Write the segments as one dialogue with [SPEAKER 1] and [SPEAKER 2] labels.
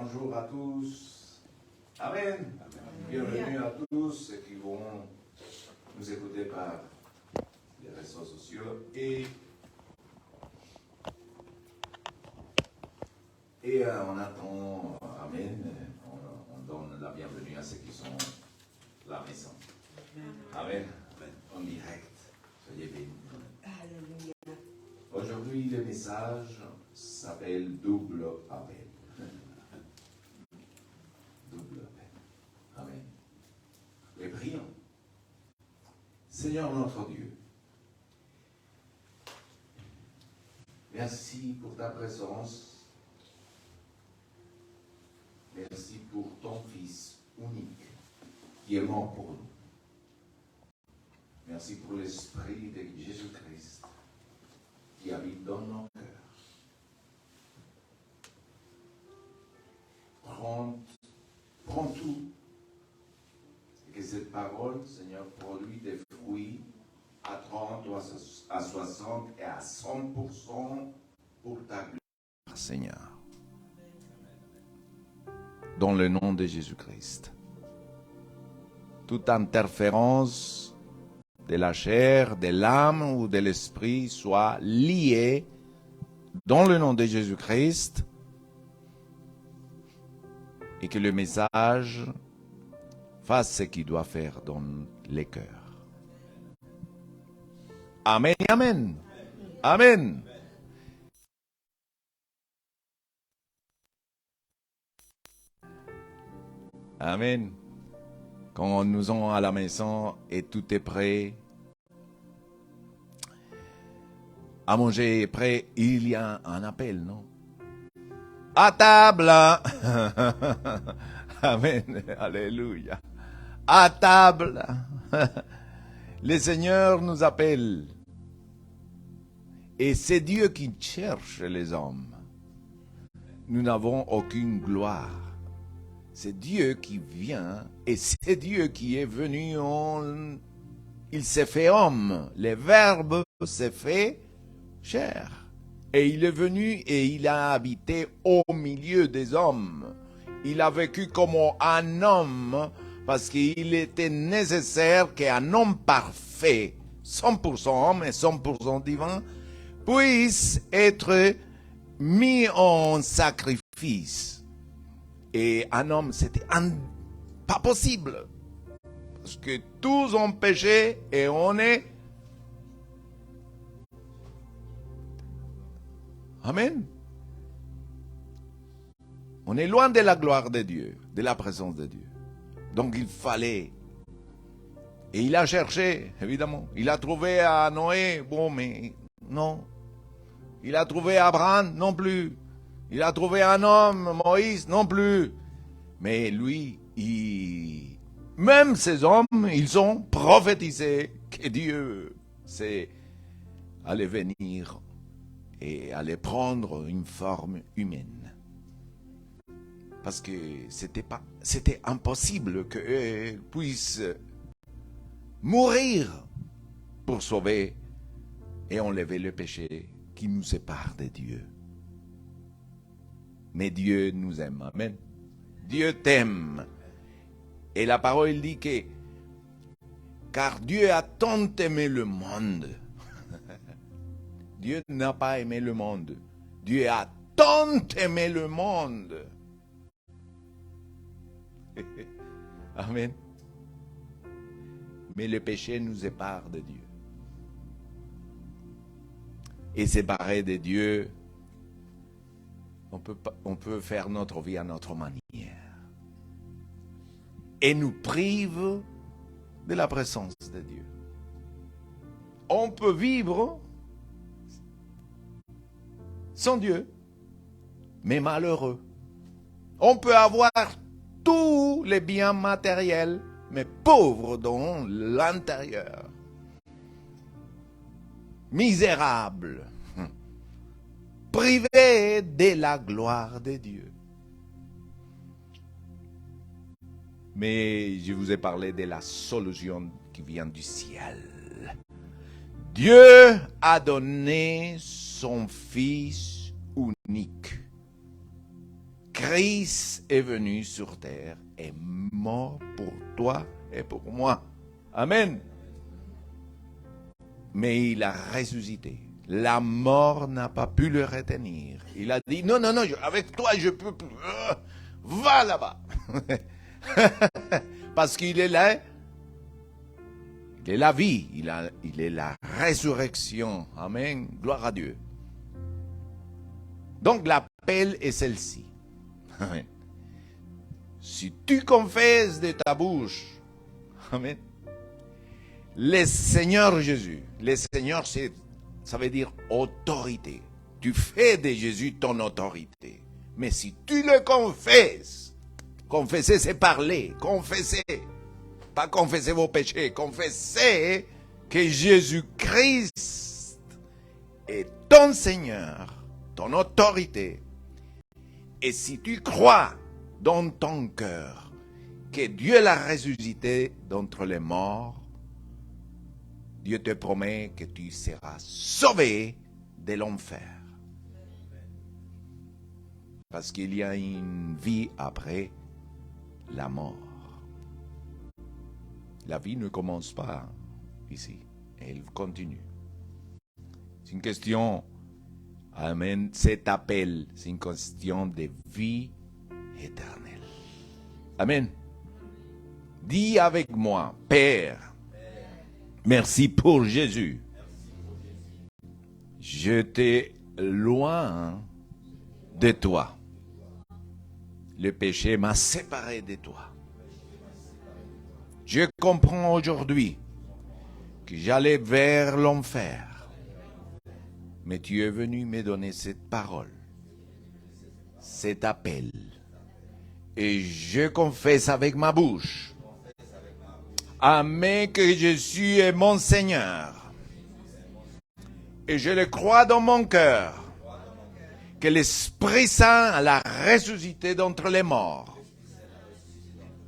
[SPEAKER 1] Bonjour à tous. Amen. Bienvenue à tous ceux qui vont nous écouter par les réseaux sociaux et on attend, Amen, on donne la bienvenue à ceux qui sont à la maison. Amen. En direct. Soyez bénis. Alléluia. Aujourd'hui, le message s'appelle Double appel. Double appel. Amen. Et prions. Seigneur notre Dieu, merci pour ta présence. Merci pour ton Fils unique qui est mort pour nous. Merci pour l'Esprit de Jésus-Christ qui habite dans nos cœurs. Prends tout et que cette parole, Seigneur, produit des fruits à 30, à 60 et à 100% pour ta gloire, Seigneur. Dans le nom de Jésus-Christ. Toute interférence de la chair, de l'âme ou de l'esprit soit liée dans le nom de Jésus-Christ et que le message fasse ce qu'il doit faire dans les cœurs. Amen, amen. Amen. Amen. Quand nous sommes à la maison et tout est prêt, à manger est prêt, il y a un appel, non? À table. Amen. Alléluia. À table. Le Seigneur nous appelle. Et c'est Dieu qui cherche les hommes. Nous n'avons aucune gloire. C'est Dieu qui vient et c'est Dieu qui est venu. Il s'est fait homme. Le Verbe s'est fait chair. Et il est venu et il a habité au milieu des hommes. Il a vécu comme un homme parce qu'il était nécessaire qu'un homme parfait, 100% homme et 100% divin, puisse être mis en sacrifice. Et un homme, c'était pas possible. Parce que tous ont péché et on est... Amen. On est loin de la gloire de Dieu, de la présence de Dieu. Donc il fallait... Et il a cherché, évidemment. Il a trouvé à Noé, bon, mais non. Il a trouvé à Abraham, non plus. Il a trouvé un homme, Moïse, non plus. Mais lui, même ces hommes, ils ont prophétisé que Dieu allait venir et allait prendre une forme humaine. Parce que c'était impossible qu'il puisse mourir pour sauver et enlever le péché qui nous sépare de Dieu. Mais Dieu nous aime. Amen. Dieu t'aime. Et la parole dit que car Dieu a tant aimé le monde. Dieu n'a pas aimé le monde. Dieu a tant aimé le monde. Amen. Mais le péché nous sépare de Dieu. Et séparé de Dieu, on peut faire notre vie à notre manière. Et nous prive de la présence de Dieu. On peut vivre sans Dieu, mais malheureux. On peut avoir tous les biens matériels, mais pauvre dans l'intérieur. Misérable. Privé de la gloire de Dieu. Mais je vous ai parlé de la solution qui vient du ciel. Dieu a donné son Fils unique, Christ est venu sur terre, est mort pour toi et pour moi. Amen. Mais il a ressuscité. La mort n'a pas pu le retenir. Il a dit, non, avec toi je peux plus. Va là-bas. Parce qu'il est là. Il est la vie. Il est la résurrection. Amen. Gloire à Dieu. Donc l'appel est celle-ci. Amen. Si tu confesses de ta bouche, amen, le Seigneur Jésus, le Seigneur, ça veut dire autorité. Tu fais de Jésus ton autorité. Mais si tu le confesses, confesser c'est parler, confesser, pas confesser vos péchés, confesser que Jésus-Christ est ton Seigneur, ton autorité. Et si tu crois dans ton cœur que Dieu l'a ressuscité d'entre les morts, Dieu te promet que tu seras sauvé de l'enfer. Parce qu'il y a une vie après la mort. La vie ne commence pas ici, elle continue. C'est une question, amen, cet appel, c'est une question de vie éternelle. Amen. Dis avec moi, Père, merci pour Jésus. J'étais loin de toi. Le péché m'a séparé de toi. Je comprends aujourd'hui que j'allais vers l'enfer. Mais tu es venu me donner cette parole, cet appel. Et je confesse avec ma bouche, amen, que Jésus est mon Seigneur. Et je le crois dans mon cœur, que l'Esprit Saint l'a ressuscité d'entre les morts.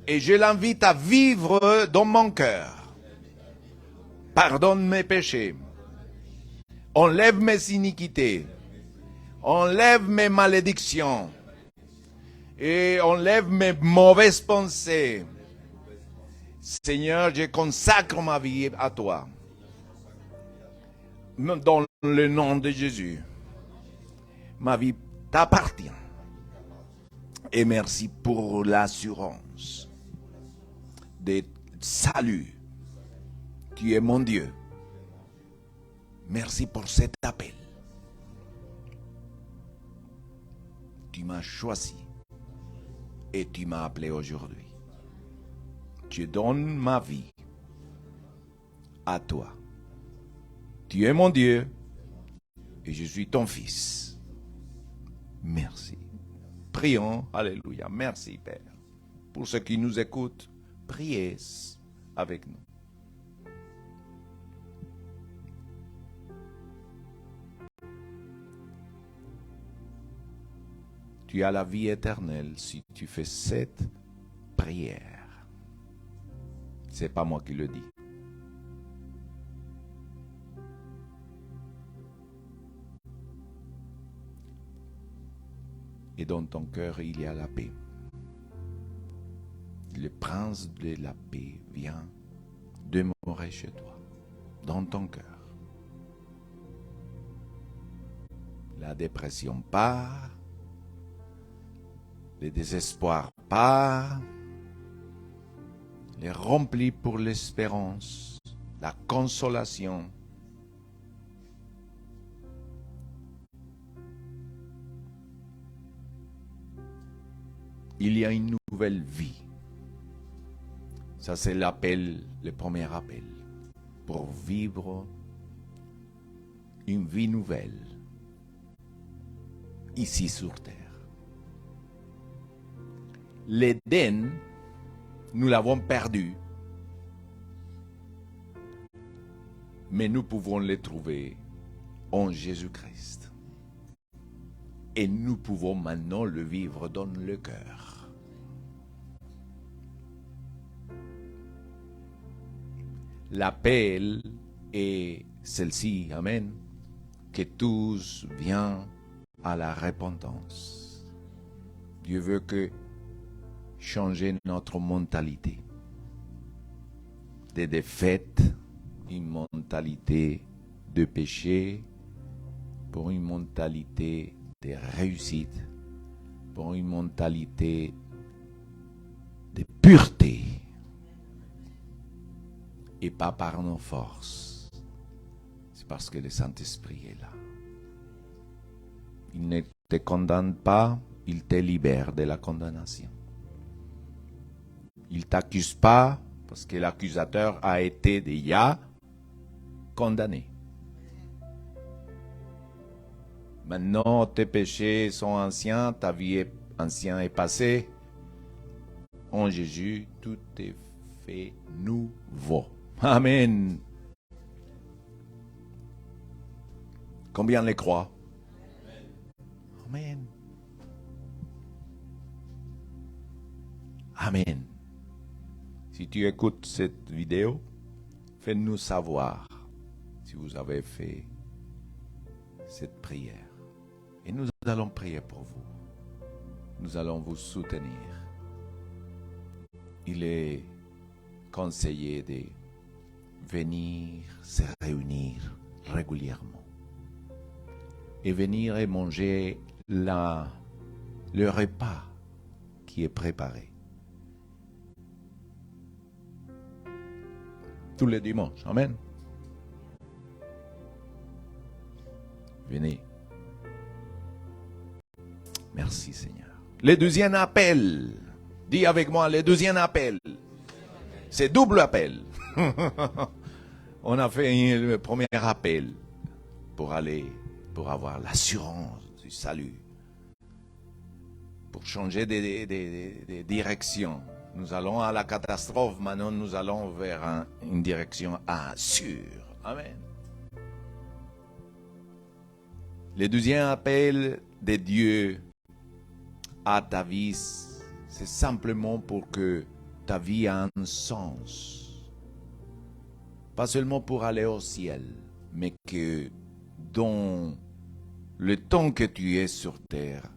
[SPEAKER 1] Et je l'invite à vivre dans mon cœur. Pardonne mes péchés. Enlève mes iniquités. Enlève mes malédictions. Et enlève mes mauvaises pensées. Seigneur, je consacre ma vie à toi. Dans le nom de Jésus. Ma vie t'appartient. Et merci pour l'assurance de salut. Tu es mon Dieu. Merci pour cet appel. Tu m'as choisi et tu m'as appelé aujourd'hui. Je donne ma vie à toi. Tu es mon Dieu et je suis ton fils. Merci. Prions. Alléluia. Merci, Père. Pour ceux qui nous écoutent, priez avec nous. Tu as la vie éternelle si tu fais cette prière. C'est pas moi qui le dis. Et dans ton cœur, il y a la paix. Le prince de la paix vient demeurer chez toi, dans ton cœur. La dépression part, le désespoir part, les remplis pour l'espérance, la consolation. Il y a une nouvelle vie. Ça, c'est l'appel, le premier appel. Pour vivre une vie nouvelle. Ici sur terre. L'Éden, nous l'avons perdu. Mais nous pouvons le trouver en Jésus-Christ. Et nous pouvons maintenant le vivre dans le cœur. L'appel est celle-ci, amen, que tous viennent à la repentance. Dieu veut que changer notre mentalité. Des défaites, une mentalité de péché, pour une mentalité de réussite, pour une mentalité de pureté. Et pas par nos forces. C'est parce que le Saint-Esprit est là. Il ne te condamne pas, il te libère de la condamnation. Il ne t'accuse pas parce que l'accusateur a été déjà condamné. Maintenant, tes péchés sont anciens, ta vie est ancienne et passée. En Jésus, tout est fait nouveau. Amen. Combien les croient? Amen. Amen. Si tu écoutes cette vidéo, fais-nous savoir si vous avez fait cette prière. Et nous allons prier pour vous. Nous allons vous soutenir. Il est conseillé de venir se réunir régulièrement et venir et manger le repas qui est préparé tous les dimanches. Amen. Venez. Merci Seigneur. Le deuxième appel. Dis avec moi, le deuxième appel. C'est double appel. On a fait le premier appel pour avoir l'assurance du salut. Pour changer de direction. Nous allons à la catastrophe, maintenant nous allons vers une direction sûre. Amen. Le deuxième appel de Dieu à ta vie, c'est simplement pour que ta vie ait un sens. Pas seulement pour aller au ciel, mais que dans le temps que tu es sur terre,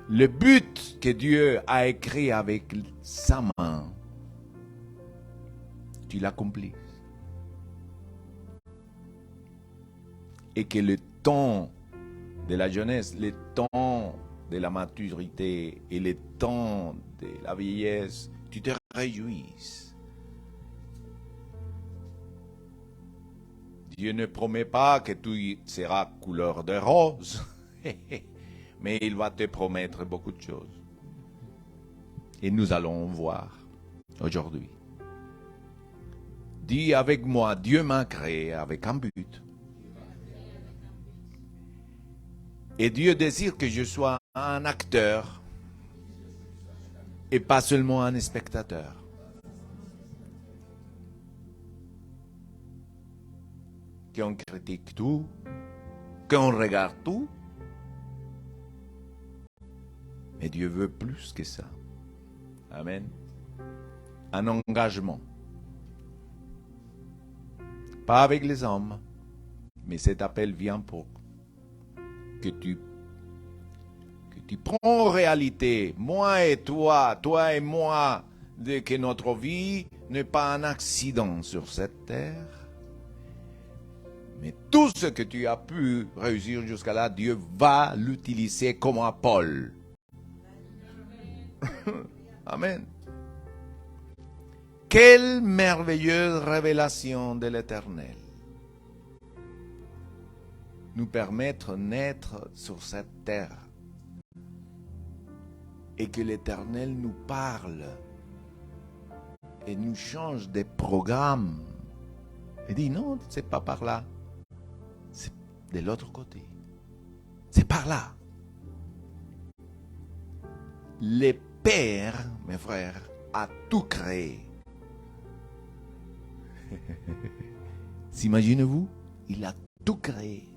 [SPEAKER 1] le but que Dieu a écrit avec sa main, tu l'accomplis. Et que le temps de la jeunesse, le temps de la maturité et le temps de la vieillesse, tu te réjouisses. Dieu ne promet pas que tout sera couleur de rose, mais il va te promettre beaucoup de choses. Et nous allons voir aujourd'hui. Dis avec moi, Dieu m'a créé avec un but. Et Dieu désire que je sois un acteur et pas seulement un spectateur. Qu'on critique tout, qu'on regarde tout. Mais Dieu veut plus que ça. Amen. Un engagement. Pas avec les hommes, mais cet appel vient pour que tu prends en réalité, moi et toi et moi, que notre vie n'est pas un accident sur cette terre. Mais tout ce que tu as pu réussir jusqu'à là, Dieu va l'utiliser comme à Paul. Amen. Quelle merveilleuse révélation de l'Éternel. Nous permettre de naître sur cette terre. Et que l'Éternel nous parle. Et nous change des programmes. Et dit non, c'est pas par là. C'est de l'autre côté. C'est par là. Le Père, mes frères, a tout créé. S'imaginez-vous, il a tout créé.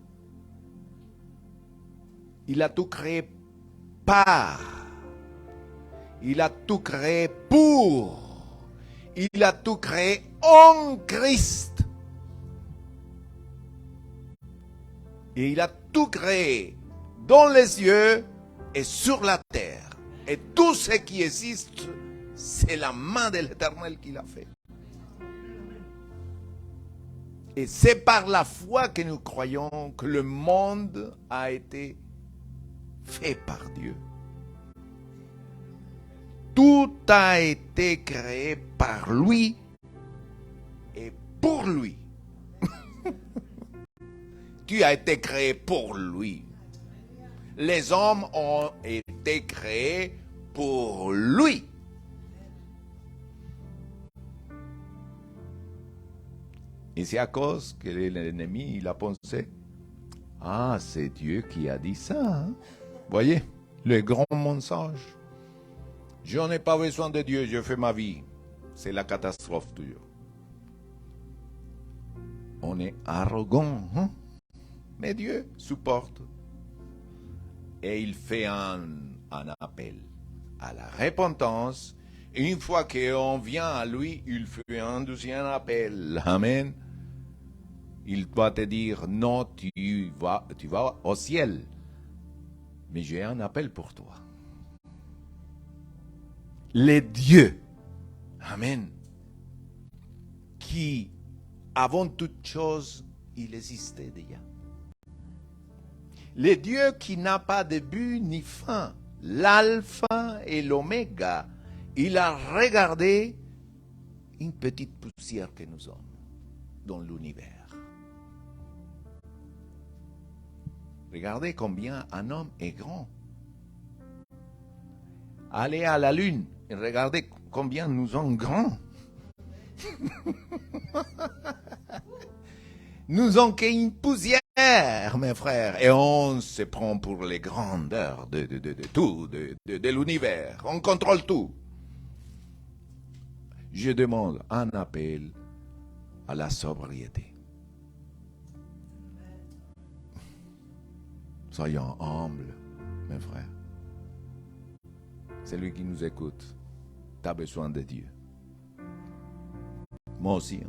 [SPEAKER 1] Il a tout créé par. Il a tout créé pour. Il a tout créé en Christ. Et il a tout créé dans les cieux et sur la terre. Et tout ce qui existe, c'est la main de l'Éternel qui l'a fait. Et c'est par la foi que nous croyons que le monde a été fait par Dieu. Tout a été créé par lui et pour lui. Tu as été créé pour lui. Les hommes ont été créés pour lui. Et c'est à cause que l'ennemi, il a pensé, ah, c'est Dieu qui a dit ça. Hein? Voyez, le grand mensonge. Je n'ai pas besoin de Dieu, je fais ma vie. C'est la catastrophe toujours. On est arrogant, hein? Mais Dieu supporte. Et il fait un appel à la repentance. Et une fois qu'on vient à lui, il fait un deuxième appel. Amen. Il doit te dire, non, tu vas au ciel. Mais j'ai un appel pour toi. Les dieux, amen, qui, avant toute chose, il existait déjà. Les dieux qui n'a pas de début ni fin, l'alpha et l'oméga. Il a regardé une petite poussière que nous sommes dans l'univers. Regardez combien un homme est grand. Allez à la lune et regardez combien nous sommes grands. Nous sommes qu'une poussière, mes frères, et on se prend pour les grandeurs de tout, de l'univers. On contrôle tout. Je demande un appel à la sobriété. Soyons humbles, mes frères. Celui qui nous écoute, tu as besoin de Dieu. Moi aussi.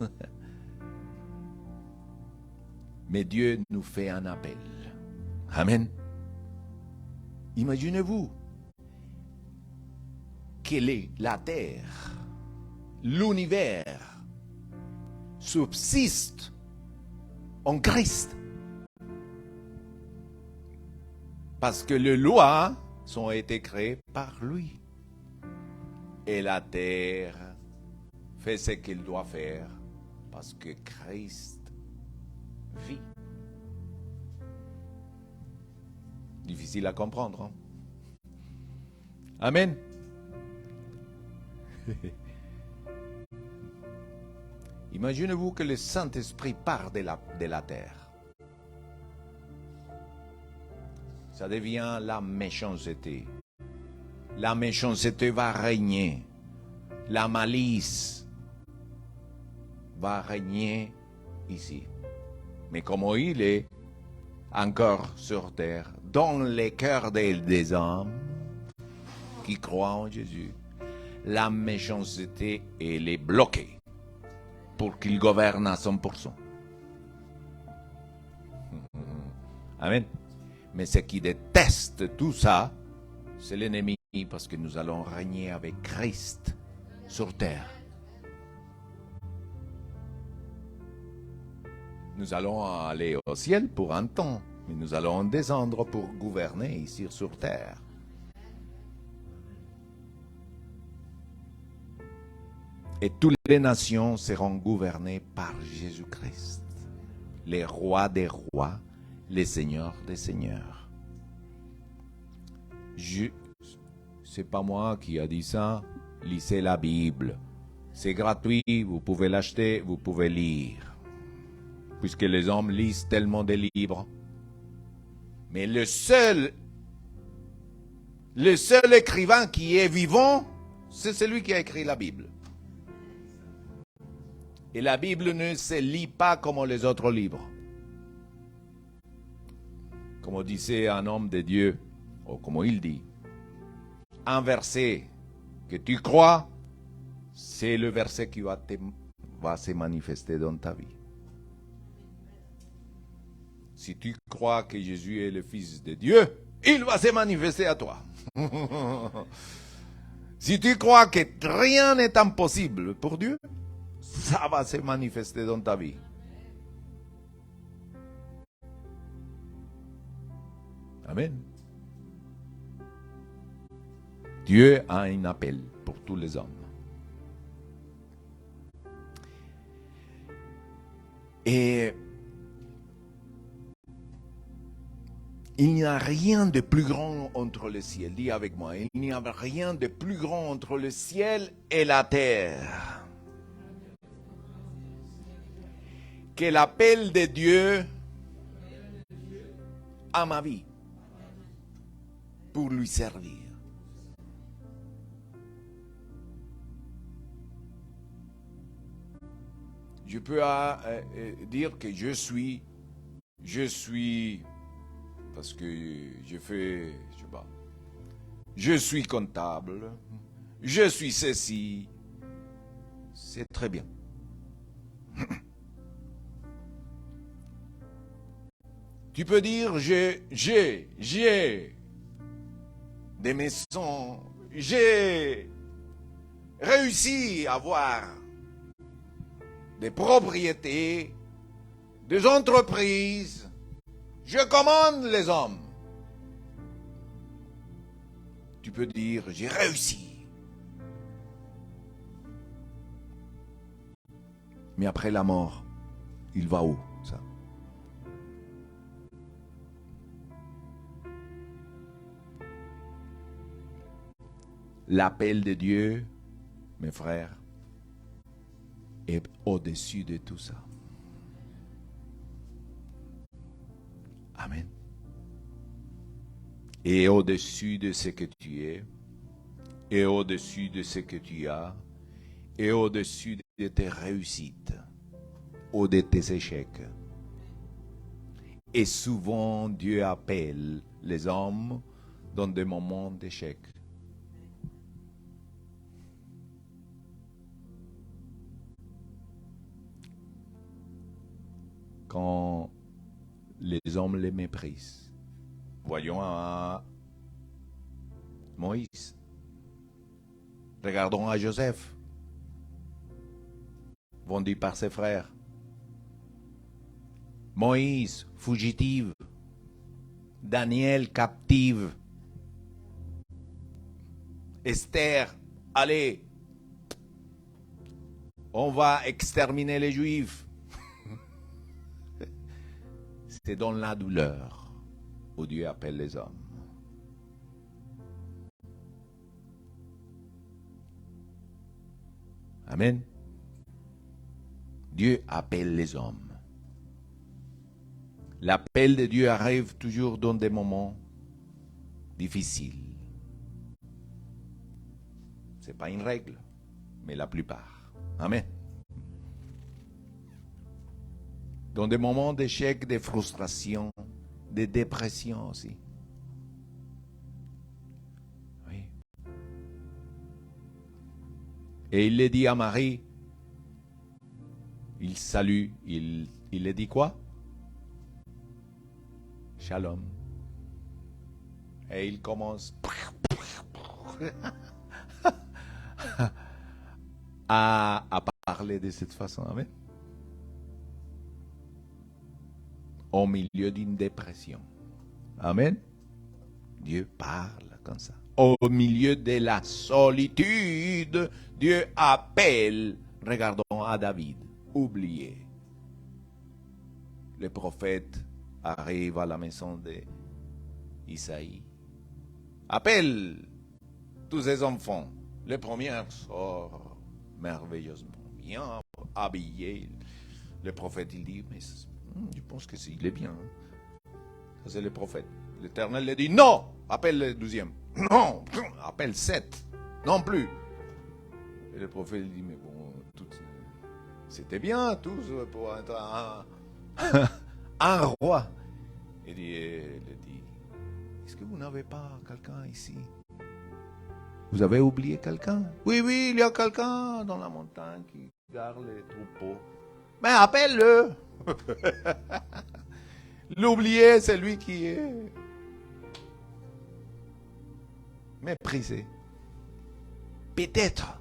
[SPEAKER 1] Hein? Mais Dieu nous fait un appel. Amen. Imaginez-vous quelle est la terre, l'univers subsiste en Christ. Parce que les lois ont été créées par lui. Et la terre fait ce qu'il doit faire parce que Christ vit. Difficile à comprendre. Hein? Amen. Imaginez-vous que le Saint-Esprit part de la terre. Ça devient la méchanceté. La méchanceté va régner. La malice va régner ici. Mais comme il est encore sur terre, dans les cœurs des hommes qui croient en Jésus, la méchanceté, elle est bloquée pour qu'il gouverne à 100%. Amen. Mais ce qui déteste tout ça, c'est l'ennemi, parce que nous allons régner avec Christ sur terre. Nous allons aller au ciel pour un temps, mais nous allons descendre pour gouverner ici sur terre. Et toutes les nations seront gouvernées par Jésus-Christ, les rois des rois, les seigneurs des seigneurs. C'est pas moi qui a dit ça. Lisez la Bible. C'est gratuit, vous pouvez l'acheter, vous pouvez lire. Puisque les hommes lisent tellement de livres. Mais le seul écrivain qui est vivant, c'est celui qui a écrit la Bible. Et la Bible ne se lit pas comme les autres livres. Comme disait un homme de Dieu, ou comme il dit, un verset que tu crois, c'est le verset qui va se manifester dans ta vie. Si tu crois que Jésus est le Fils de Dieu, il va se manifester à toi. Si tu crois que rien n'est impossible pour Dieu, ça va se manifester dans ta vie. Amen. Dieu a un appel pour tous les hommes. Et il n'y a rien de plus grand entre le ciel. Dis avec moi, il n'y a rien de plus grand entre le ciel et la terre que l'appel de Dieu à ma vie pour lui servir. Je peux dire que je suis, parce que je fais, je sais pas, je suis comptable, je suis ceci, c'est très bien. Tu peux dire, j'ai des maisons, j'ai réussi à avoir des propriétés, des entreprises, je commande les hommes. Tu peux dire, j'ai réussi. Mais après la mort, il va où, ça? L'appel de Dieu, mes frères, est au-dessus de tout ça. Amen. Et au-dessus de ce que tu es, et au-dessus de ce que tu as, et au-dessus de tes réussites, ou de tes échecs. Et souvent, Dieu appelle les hommes dans des moments d'échec. Quand les hommes les méprisent. Voyons à Moïse. Regardons à Joseph, vendu par ses frères. Moïse, fugitive. Daniel, captive. Esther, allez, on va exterminer les Juifs. C'est dans la douleur où Dieu appelle les hommes. Amen. Dieu appelle les hommes. L'appel de Dieu arrive toujours dans des moments difficiles. Ce n'est pas une règle, mais la plupart. Amen. Dans des moments d'échec, de frustration, de dépression aussi. Oui. Et il le dit à Marie, il salue, il le dit quoi? Shalom. Et il commence à parler de cette façon. Amen. Au milieu d'une dépression. Amen. Dieu parle comme ça. Au milieu de la solitude, Dieu appelle. Regardons à David, oublié. Le prophète arrive à la maison d'Isaïe. Appelle tous ses enfants. Le premier sort merveilleusement bien habillé. Le prophète, il dit, mais je pense que il est bien. Ça, c'est le prophète. L'Éternel lui dit, non, appelle le 12e. Non, appelle 7. Non plus. Et le prophète dit, mais bon, c'était bien tous pour être un roi. Il dit, est-ce que vous n'avez pas quelqu'un ici? Vous avez oublié quelqu'un? Oui, il y a quelqu'un dans la montagne qui garde les troupeaux. Mais appelle-le. L'oublié, c'est lui qui est. méprisé. Peut-être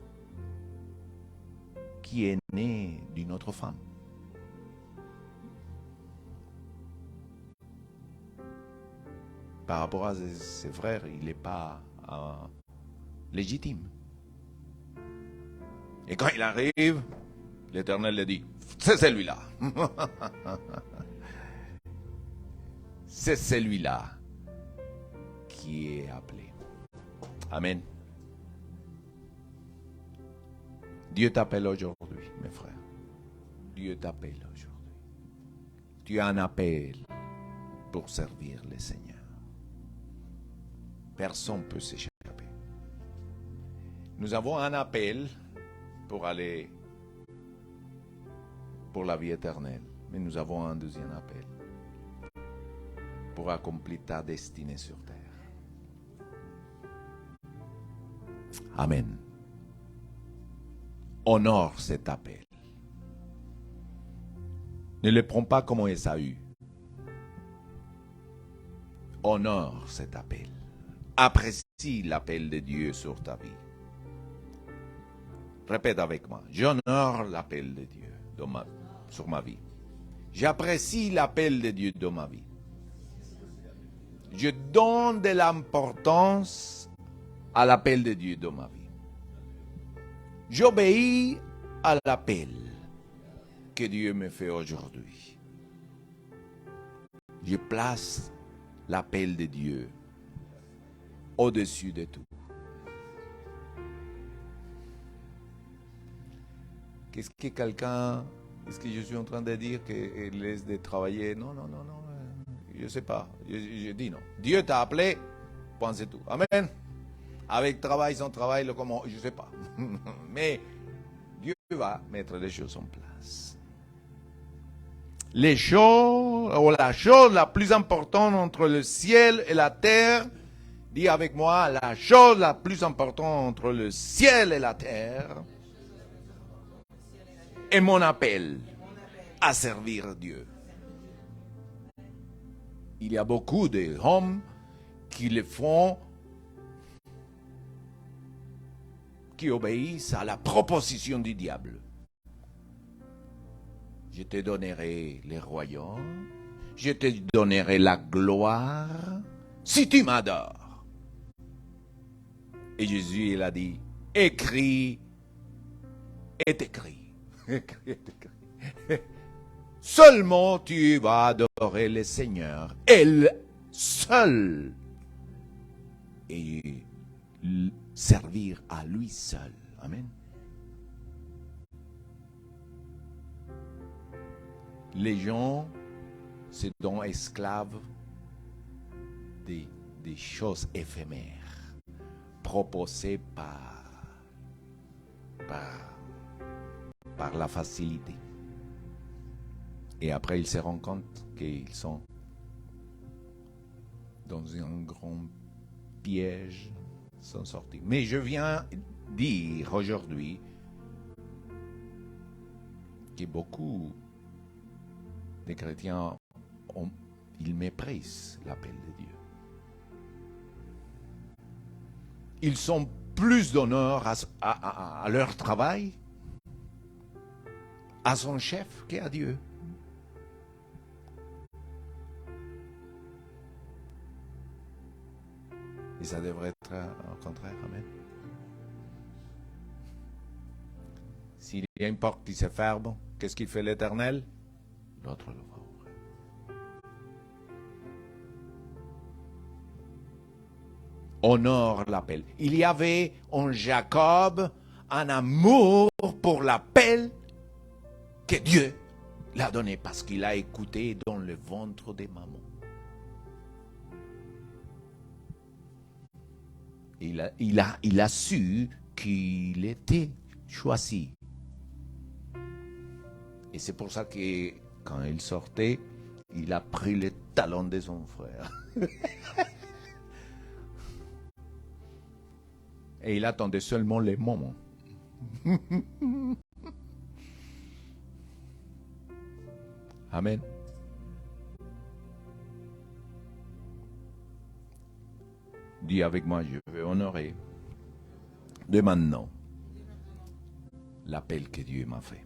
[SPEAKER 1] qui est né d'une autre femme. Par rapport à ses frères, il n'est pas légitime. Et quand il arrive, l'Éternel lui dit, c'est celui-là. C'est celui-là qui est appelé. Amen. Dieu t'appelle aujourd'hui, mes frères. Dieu t'appelle aujourd'hui. Tu as un appel pour servir le Seigneur. Personne ne peut s'échapper. Nous avons un appel pour aller pour la vie éternelle. Mais nous avons un deuxième appel pour accomplir ta destinée sur terre. Amen. Honore cet appel. Ne le prends pas comme Ésaü. Honore cet appel. Apprécie l'appel de Dieu sur ta vie. Répète avec moi. J'honore l'appel de Dieu sur ma vie. J'apprécie l'appel de Dieu dans ma vie. Je donne de l'importance à l'appel de Dieu dans ma vie. J'obéis à l'appel que Dieu me fait aujourd'hui. Je place l'appel de Dieu au-dessus de tout. Est-ce que je suis en train de dire qu'il laisse de travailler? Non, je ne sais pas. Je dis non. Dieu t'a appelé, point c'est tout. Amen. Avec travail, sans travail, comment, je ne sais pas. Mais Dieu va mettre les choses en place. La chose la plus importante entre le ciel et la terre, dis avec moi, la chose la plus importante entre le ciel et la terre est mon appel à servir Dieu. Il y a beaucoup d'hommes qui le font, qui obéissent à la proposition du diable. Je te donnerai les royaumes, je te donnerai la gloire, si tu m'adores. Et Jésus, il a dit, écrit est écrit. Seulement tu vas adorer le Seigneur, elle seul, et servir à lui seul. Amen. Les gens se donnent esclaves des choses éphémères proposées par la facilité. Et après, ils se rendent compte qu'ils sont dans un grand piège sans sortir. Mais je viens dire aujourd'hui que beaucoup de chrétiens, ils méprisent l'appel de Dieu. Ils sont plus d'honneur à leur travail, à son chef qu'à Dieu. Et ça devrait être au contraire. Amen. S'il y a une porte qui se ferme, qu'est-ce qu'il fait l'Éternel? L'autre le va ouvrir. Honore l'appel. Il y avait en Jacob un amour pour l'appel que Dieu l'a donné parce qu'il a écouté dans le ventre des mamans. Il a su qu'il était choisi. Et c'est pour ça que quand il sortait, il a pris le talon de son frère. Et il attendait seulement les moments. Amen. Dis avec moi, je veux honorer de maintenant l'appel que Dieu m'a fait.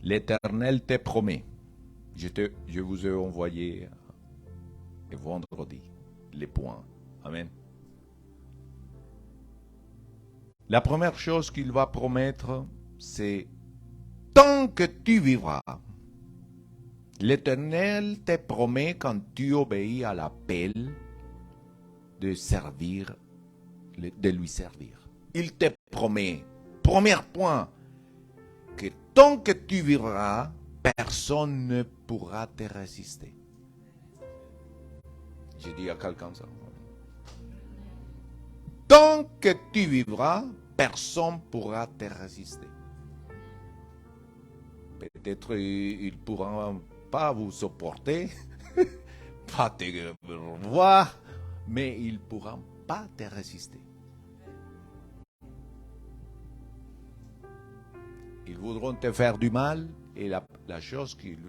[SPEAKER 1] L'Éternel te promet. Je vous ai envoyé vendredi les points. Amen. La première chose qu'il va promettre, c'est tant que tu vivras. L'Éternel te promet quand tu obéis à l'appel de servir, de lui servir. Il te promet, premier point, que tant que tu vivras, personne ne pourra te résister. J'ai dit à quelqu'un ça. Tant que tu vivras, personne ne pourra te résister. Peut-être ils ne pourront pas vous supporter, pas te revoir, mais ils ne pourront pas te résister. Ils voudront te faire du mal et la chose qu'ils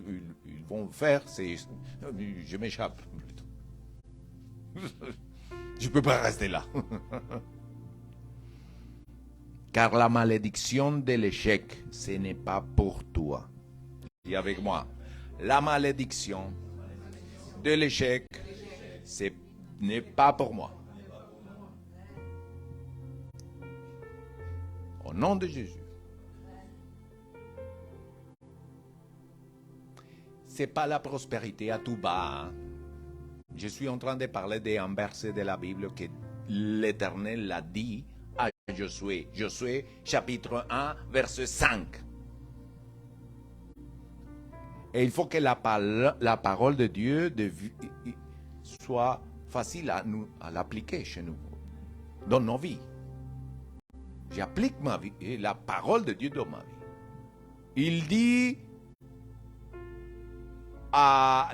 [SPEAKER 1] vont faire, c'est je m'échappe. Je ne peux pas rester là. Car la malédiction de l'échec, ce n'est pas pour toi. Dis avec moi. La malédiction de l'échec, ce n'est pas pour moi. Au nom de Jésus. Ce n'est pas la prospérité à tout bas. Hein. Je suis en train de parler d'un verset de la Bible que l'Éternel l'a dit à Josué. Josué, chapitre 1, verset 5. Et il faut que la parole de Dieu soit facile à l'appliquer chez nous, dans nos vies. J'applique ma vie, et la parole de Dieu dans ma vie. Il dit,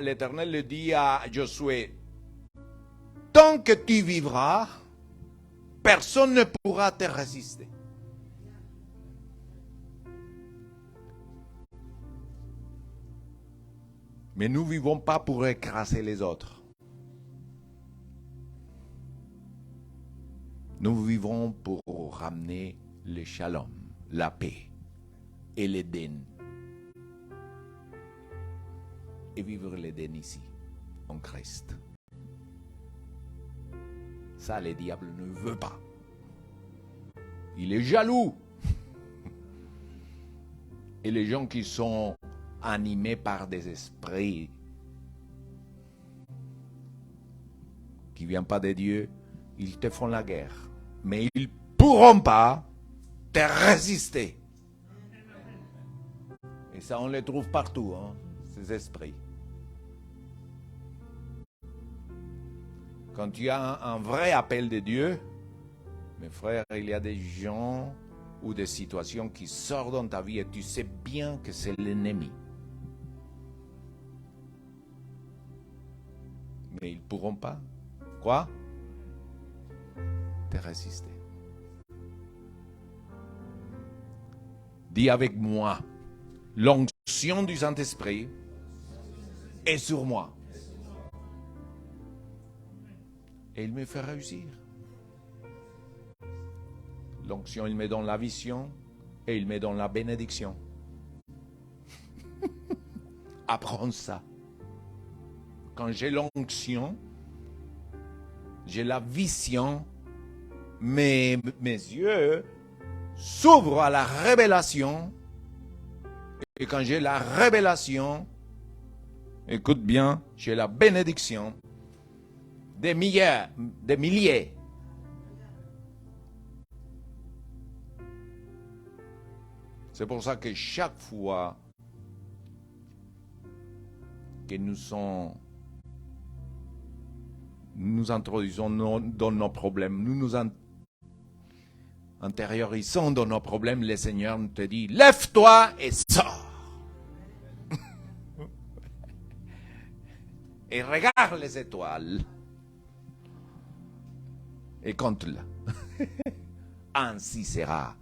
[SPEAKER 1] l'Éternel le dit à Josué, tant que tu vivras, personne ne pourra te résister. Mais nous ne vivons pas pour écraser les autres. Nous vivons pour ramener le shalom, la paix et l'Éden. Et vivre l'Éden ici, en Christ. Ça, le diable ne veut pas. Il est jaloux. Et les gens qui sont animés par des esprits qui ne viennent pas de Dieu, ils te font la guerre. Mais ils ne pourront pas te résister. Et ça, on les trouve partout, hein, ces esprits. Quand tu as un vrai appel de Dieu, mes frères, il y a des gens ou des situations qui sortent dans ta vie et tu sais bien que c'est l'ennemi. Mais ils ne pourront pas, quoi? Te résister. Dis avec moi, l'onction du Saint-Esprit est sur moi. Et il me fait réussir. L'onction, il me donne la vision et il me donne la bénédiction. Apprends ça. Quand j'ai l'onction, j'ai la vision, mes yeux s'ouvrent à la révélation. Et quand j'ai la révélation, écoute bien, j'ai la bénédiction des milliers. C'est pour ça que chaque fois que nous introduisons dans nos problèmes, nous intériorisons dans nos problèmes, le Seigneur nous te dit, lève-toi et sors. Et regarde les étoiles. Et compte-la. Ainsi sera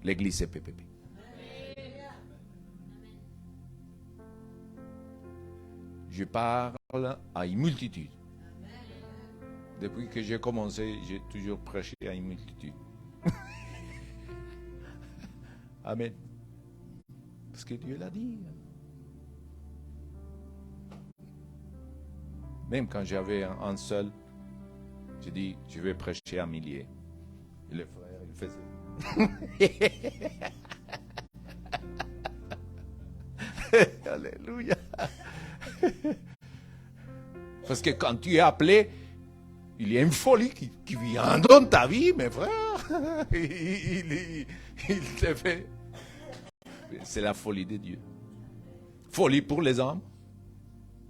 [SPEAKER 1] l'Église PPP. je parle à une multitude. Depuis que j'ai commencé, j'ai toujours prêché à une multitude. Amen. Parce que Dieu l'a dit. Même quand j'avais un seul, j'ai dit, je vais prêcher à milliers. Et le frère, il faisait. Alléluia. Parce que quand tu es appelé, il y a une folie qui vient dans ta vie, mes frères. Il te fait. C'est la folie de Dieu. Folie pour les hommes,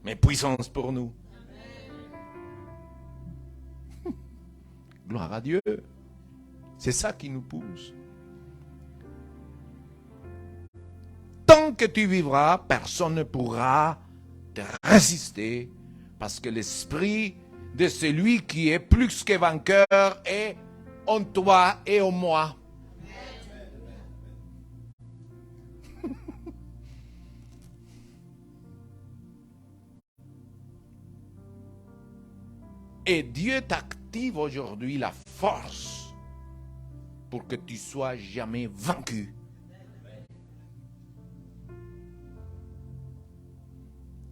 [SPEAKER 1] mais puissance pour nous. Gloire à Dieu. C'est ça qui nous pousse. Tant que tu vivras, personne ne pourra te résister, parce que l'esprit de celui qui est plus que vainqueur est en toi et en moi. Et Dieu t'active aujourd'hui la force pour que tu sois jamais vaincu.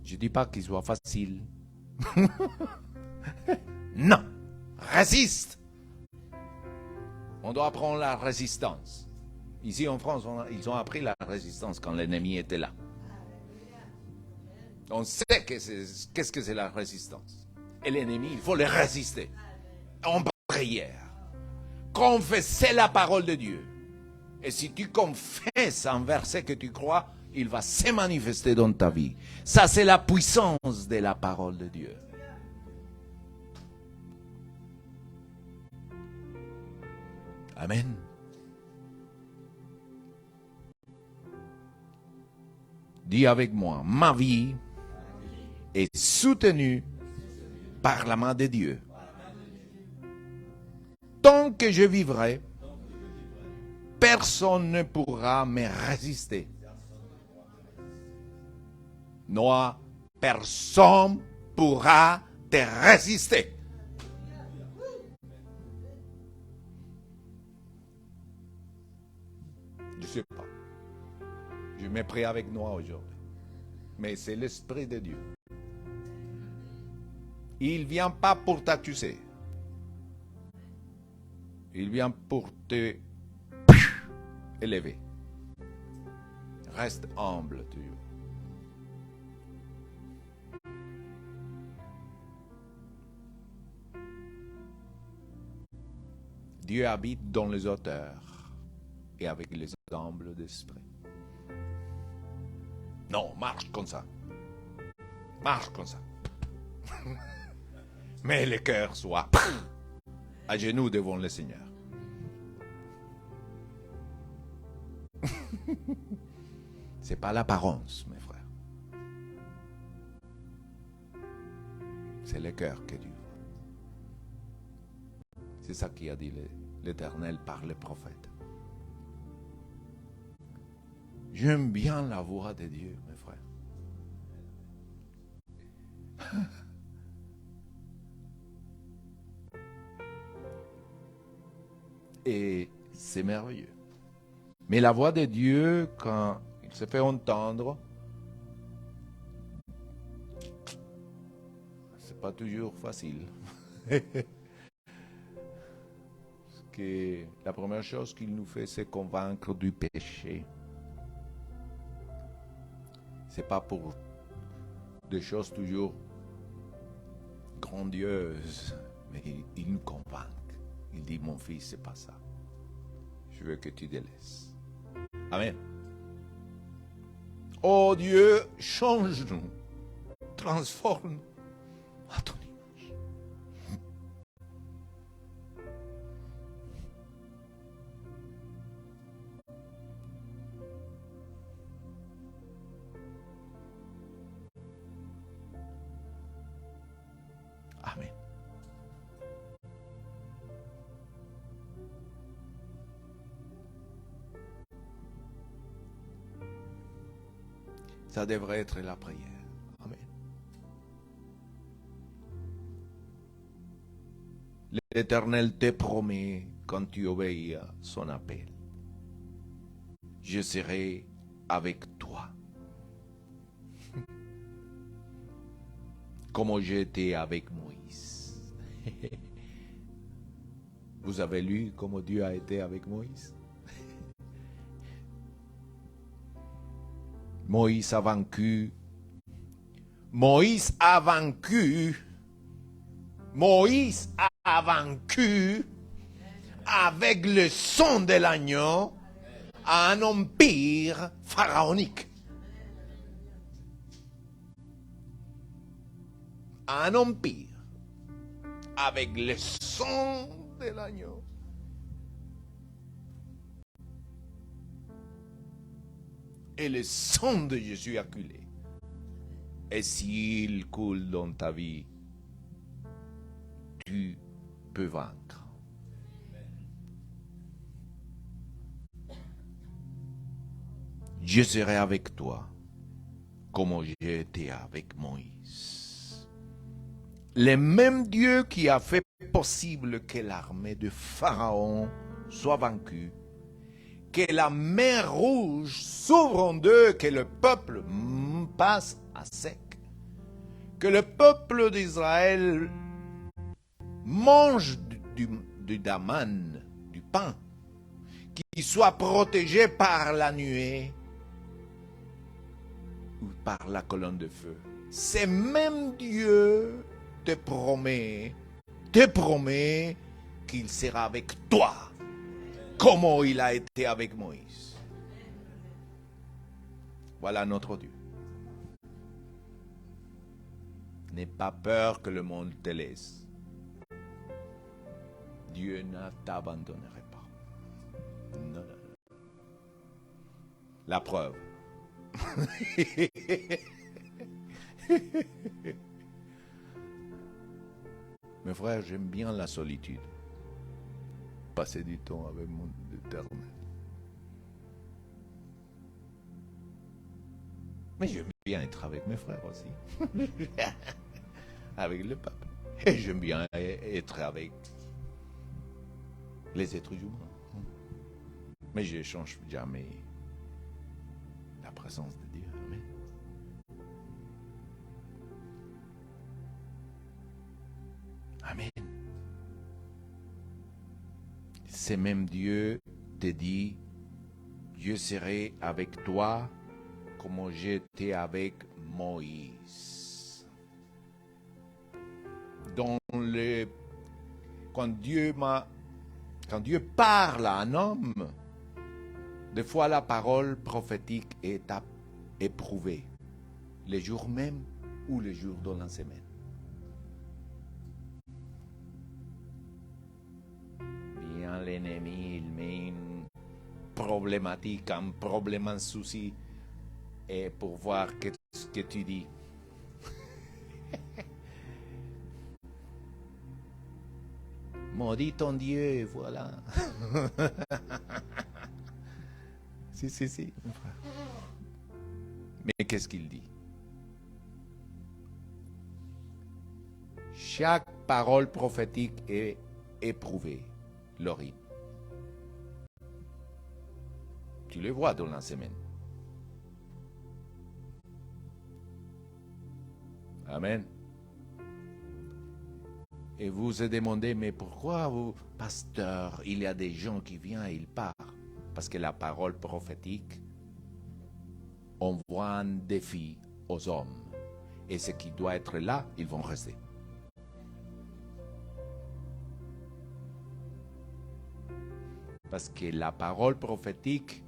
[SPEAKER 1] Je ne dis pas qu'il soit facile. Non. Résiste. On doit apprendre la résistance. Ici en France, ils ont appris la résistance quand l'ennemi était là. On sait qu'est-ce que c'est la résistance. Et l'ennemi, il faut le résister. En prière. Confesser la parole de Dieu. Et si tu confesses un verset que tu crois, il va se manifester dans ta vie. Ça, c'est la puissance de la parole de Dieu. Amen. Dis avec moi, ma vie est soutenue par la main de Dieu. Tant que je vivrai, personne ne pourra me résister. Non, personne pourra te résister. Je ne sais pas. Je m'ai pris avec moi aujourd'hui. Mais c'est l'Esprit de Dieu. Il ne vient pas pour t'accuser. Il vient pour te élever. Reste humble toujours. Dieu habite dans les auteurs et avec les humbles d'esprit. Non, marche comme ça. Marche comme ça. Mais le cœur soit à genoux devant le Seigneur. C'est pas l'apparence, mes frères. C'est le cœur que Dieu voit. C'est ça qui a dit l'Éternel par le prophète. J'aime bien la voix de Dieu, mes frères. Et c'est merveilleux. Mais la voix de Dieu, quand il se fait entendre, c'est pas toujours facile. Parce que la première chose qu'il nous fait, c'est convaincre du péché. C'est pas pour des choses toujours grandioses, mais il nous convainc. Il dit, mon fils, c'est pas ça. Je veux que tu délaisses. Amen. Oh Dieu, change-nous. Transforme-nous à ton image. Amen. Ça devrait être la prière. Amen. l'Éternel te promet quand tu obéis à son appel. Je serai avec toi. Comme j'étais avec Moïse. Vous avez lu comment Dieu a été avec Moïse? Moïse a vaincu. Moïse a vaincu. Moïse a vaincu avec le sang de l'agneau un empire pharaonique. Un empire avec le sang de l'agneau. Et le sang de Jésus a coulé. Et s'il coule dans ta vie, tu peux vaincre. Je serai avec toi, comme j'ai été avec Moïse. Le même Dieu qui a fait possible que l'armée de Pharaon soit vaincue, que la mer Rouge s'ouvre en deux, que le peuple passe à sec, que le peuple d'Israël mange du daman, du pain, qui soit protégé par la nuée ou par la colonne de feu. C'est même Dieu te promet qu'il sera avec toi, comme il a été avec Moïse. Voilà notre Dieu. N'aie pas peur que le monde te laisse. Dieu ne t'abandonnerait pas. Non, non, non. La preuve. Mes frères, j'aime bien la solitude. Passer du temps avec mon Éternel. Mais j'aime bien être avec mes frères aussi. Avec le peuple. Et j'aime bien être avec les êtres humains. Mais je ne change jamais la présence de Dieu. Amen. Amen. C'est même Dieu te dit, je serai avec toi comme j'étais avec Moïse. Quand Dieu parle à un homme, des fois la parole prophétique est éprouvée, les jours même ou les jours de la semaine. Bien l'ennemi, il met une problématique, un problème, un souci, et pour voir ce que tu dis. Maudit ton Dieu, voilà. Si. Mais qu'est-ce qu'il dit? Chaque parole prophétique est éprouvée, l'horrible. Tu le vois dans la semaine. Amen. Et vous vous demandez, mais pourquoi vous, pasteur, il y a des gens qui viennent et ils partent? Parce que la parole prophétique envoie un défi aux hommes. Et ce qui doit être là, ils vont rester. Parce que la parole prophétique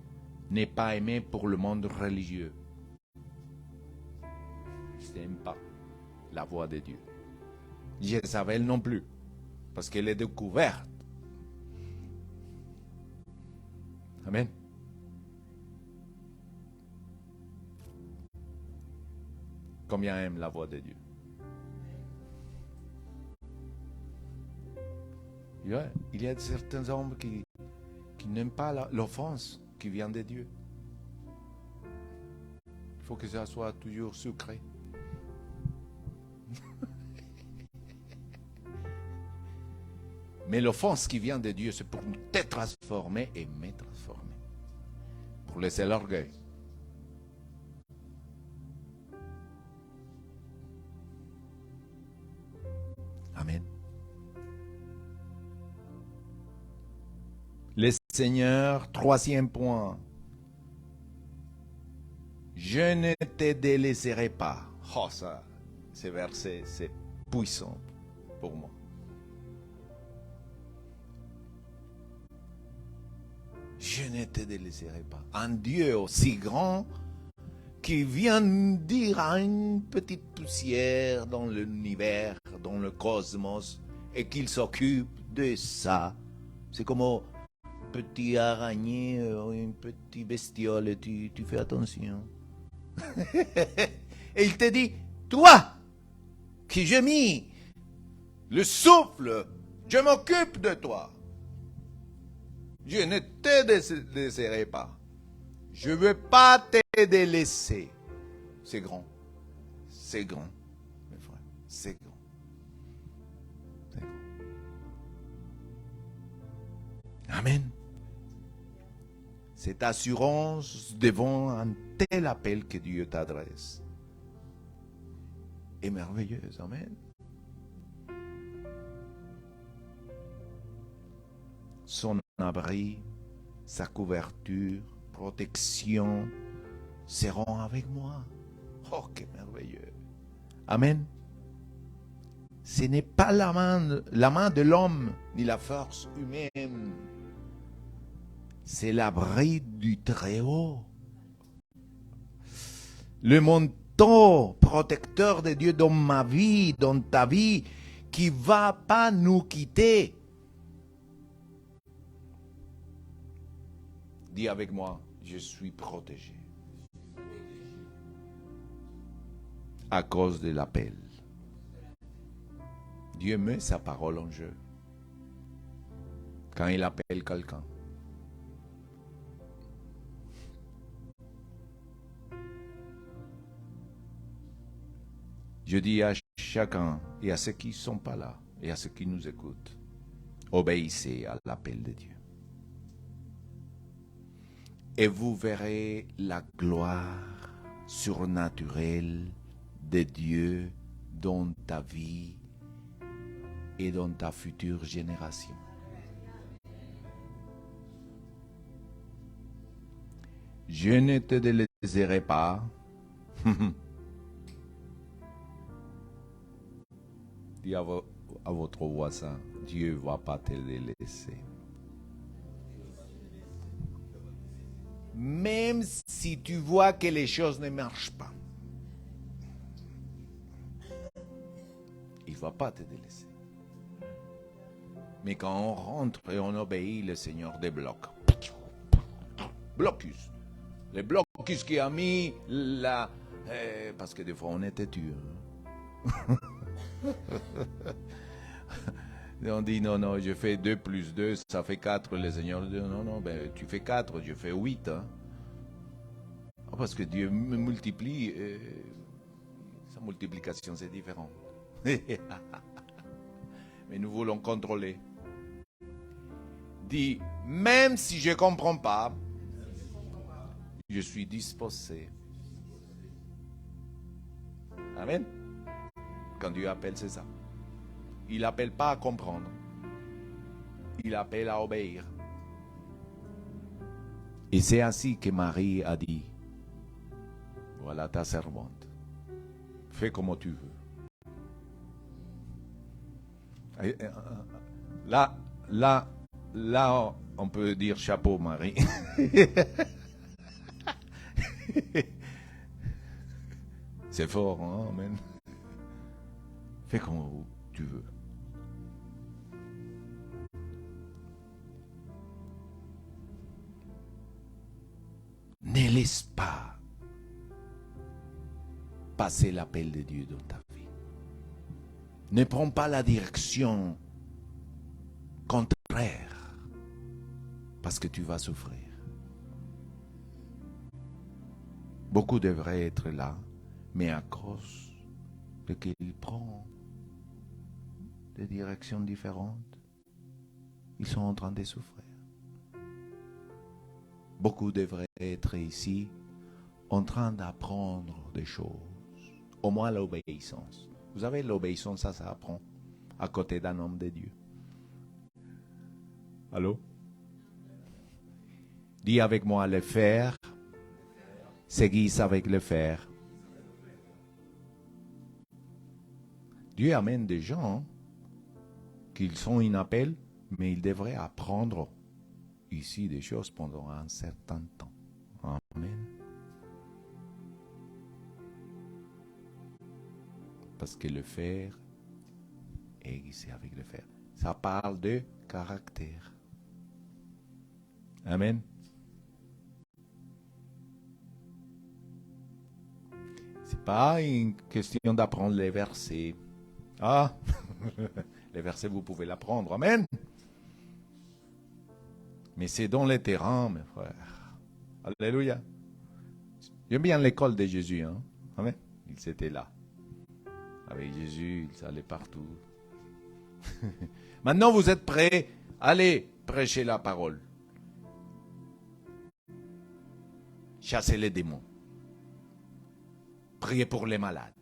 [SPEAKER 1] n'est pas aimée pour le monde religieux. Je n'aime pas la voix de Dieu. Jézabel non plus, parce qu'elle est découverte. Amen. Combien aime la voix de Dieu? Il y a certains hommes qui n'aiment pas l'offense qui vient de Dieu. Il faut que ça soit toujours sucré. Mais l'offense qui vient de Dieu, c'est pour te transformer et me transformer. Pour laisser l'orgueil. Amen. Le Seigneur, troisième point. Je ne te délaisserai pas. Oh, ça, ces versets, c'est puissant pour moi. Je ne te délaisserai pas. Un Dieu aussi grand qui vient dire à une petite poussière dans l'univers, dans le cosmos, et qu'il s'occupe de ça. C'est comme un petit araignée, une petite bestiole, et tu fais attention. Et il te dit, toi, qui j'ai mis le souffle, je m'occupe de toi. Je ne te délaisserai pas. Je ne veux pas te délaisser. C'est grand. C'est grand, mes frères. C'est grand. C'est grand. Amen. Cette assurance devant un tel appel que Dieu t'adresse est merveilleuse. Amen. Son abri, sa couverture, protection seront avec moi. Oh, que merveilleux. Amen. Ce n'est pas la main de l'homme, ni la force humaine. C'est l'abri du Très-Haut. Le manteau protecteur de Dieu dans ma vie, dans ta vie, qui ne va pas nous quitter. Dis avec moi, je suis protégé. À cause de l'appel. Dieu met sa parole en jeu. Quand il appelle quelqu'un. Je dis à chacun et à ceux qui ne sont pas là et à ceux qui nous écoutent, obéissez à l'appel de Dieu. Et vous verrez la gloire surnaturelle de Dieu dans ta vie et dans ta future génération. Je ne te délaisserai pas. Dis à votre voisin, Dieu ne va pas te délaisser. Même si tu vois que les choses ne marchent pas, il ne va pas te délaisser. Mais quand on rentre et on obéit, le Seigneur débloque. Blocus. Le blocus qui a mis la... parce que des fois on est têtu. Et on dit non, je fais 2 plus 2, ça fait 4. Le Seigneur dit non, ben, tu fais 4, je fais 8. Hein. Parce que Dieu me multiplie, sa multiplication c'est différent. Mais nous voulons contrôler. Dis, même si je ne comprends pas, je suis disposé. Amen. Quand Dieu appelle, c'est ça. Il n'appelle pas à comprendre. Il appelle à obéir. Et c'est ainsi que Marie a dit, voilà ta servante. Fais comme tu veux. Là, on peut dire chapeau, Marie. C'est fort, hein, amen. Fais comme tu veux. Ne laisse pas passer l'appel de Dieu dans ta vie. Ne prends pas la direction contraire parce que tu vas souffrir. Beaucoup devraient être là, mais à cause de qu'il prend des directions différentes, ils sont en train de souffrir. Beaucoup devraient être ici en train d'apprendre des choses, au moins l'obéissance. Vous savez, l'obéissance, ça s'apprend à côté d'un homme de Dieu. Allô? Dis avec moi, le faire s'aiguise avec le faire. Dieu amène des gens qui sont inappels, mais ils devraient apprendre ici des choses pendant un certain temps. Amen. Parce que le faire est aiguisé avec le faire. Ça parle de caractère. Amen. C'est pas une question d'apprendre les versets. Ah, les versets, vous pouvez l'apprendre. Amen. Mais c'est dans le terrain, mes frères. Alléluia. J'aime bien l'école de Jésus. Hein? Amen. Ils étaient là. Avec Jésus, ils allaient partout. Maintenant, vous êtes prêts? Allez prêcher la parole. Chassez les démons. Priez pour les malades.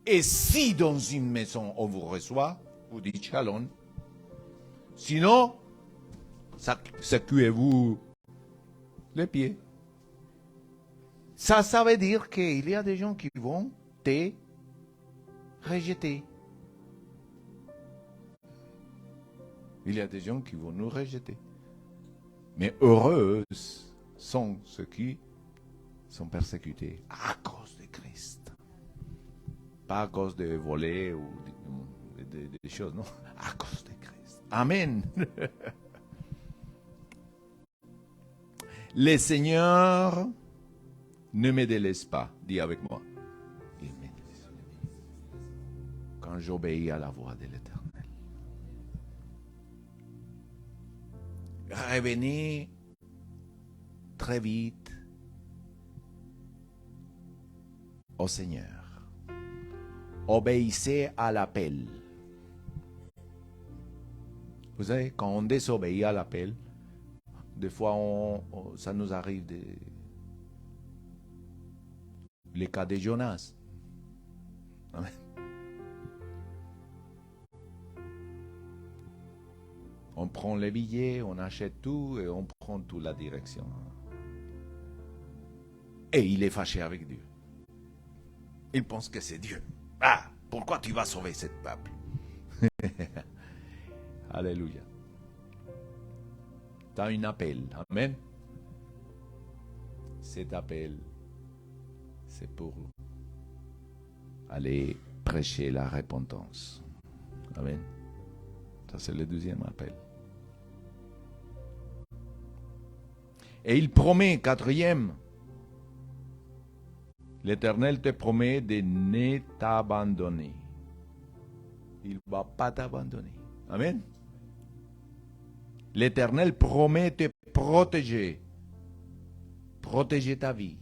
[SPEAKER 1] Et si dans une maison on vous reçoit, vous dites shalom. Sinon, secouez-vous les pieds. Ça veut dire qu'il y a des gens qui vont te rejeter. Il y a des gens qui vont nous rejeter. Mais heureux sont ceux qui sont persécutés à cause de Christ. Pas à cause de voler ou des choses, non. À cause de Christ. Amen. Le Seigneur ne me délaisse pas. Dis avec moi. Il me délaisse. Quand j'obéis à la voix de l'Éternel. Revenez très vite au Seigneur. Obéissez à l'appel. Vous savez, quand on désobéit à l'appel, des fois ça nous arrive les cas de Jonas. Amen. On prend les billets, on achète tout et on prend toute la direction. Et il est fâché avec Dieu. Il pense que c'est Dieu. Ah, pourquoi tu vas sauver ce peuple? Alléluia. Tu as un appel. Amen. Cet appel, c'est pour aller prêcher la repentance. Amen. Ça, c'est le deuxième appel. Et il promet, quatrième, l'Éternel te promet de ne t'abandonner. Il ne va pas t'abandonner. Amen. L'Éternel promet de te protéger. Protéger ta vie.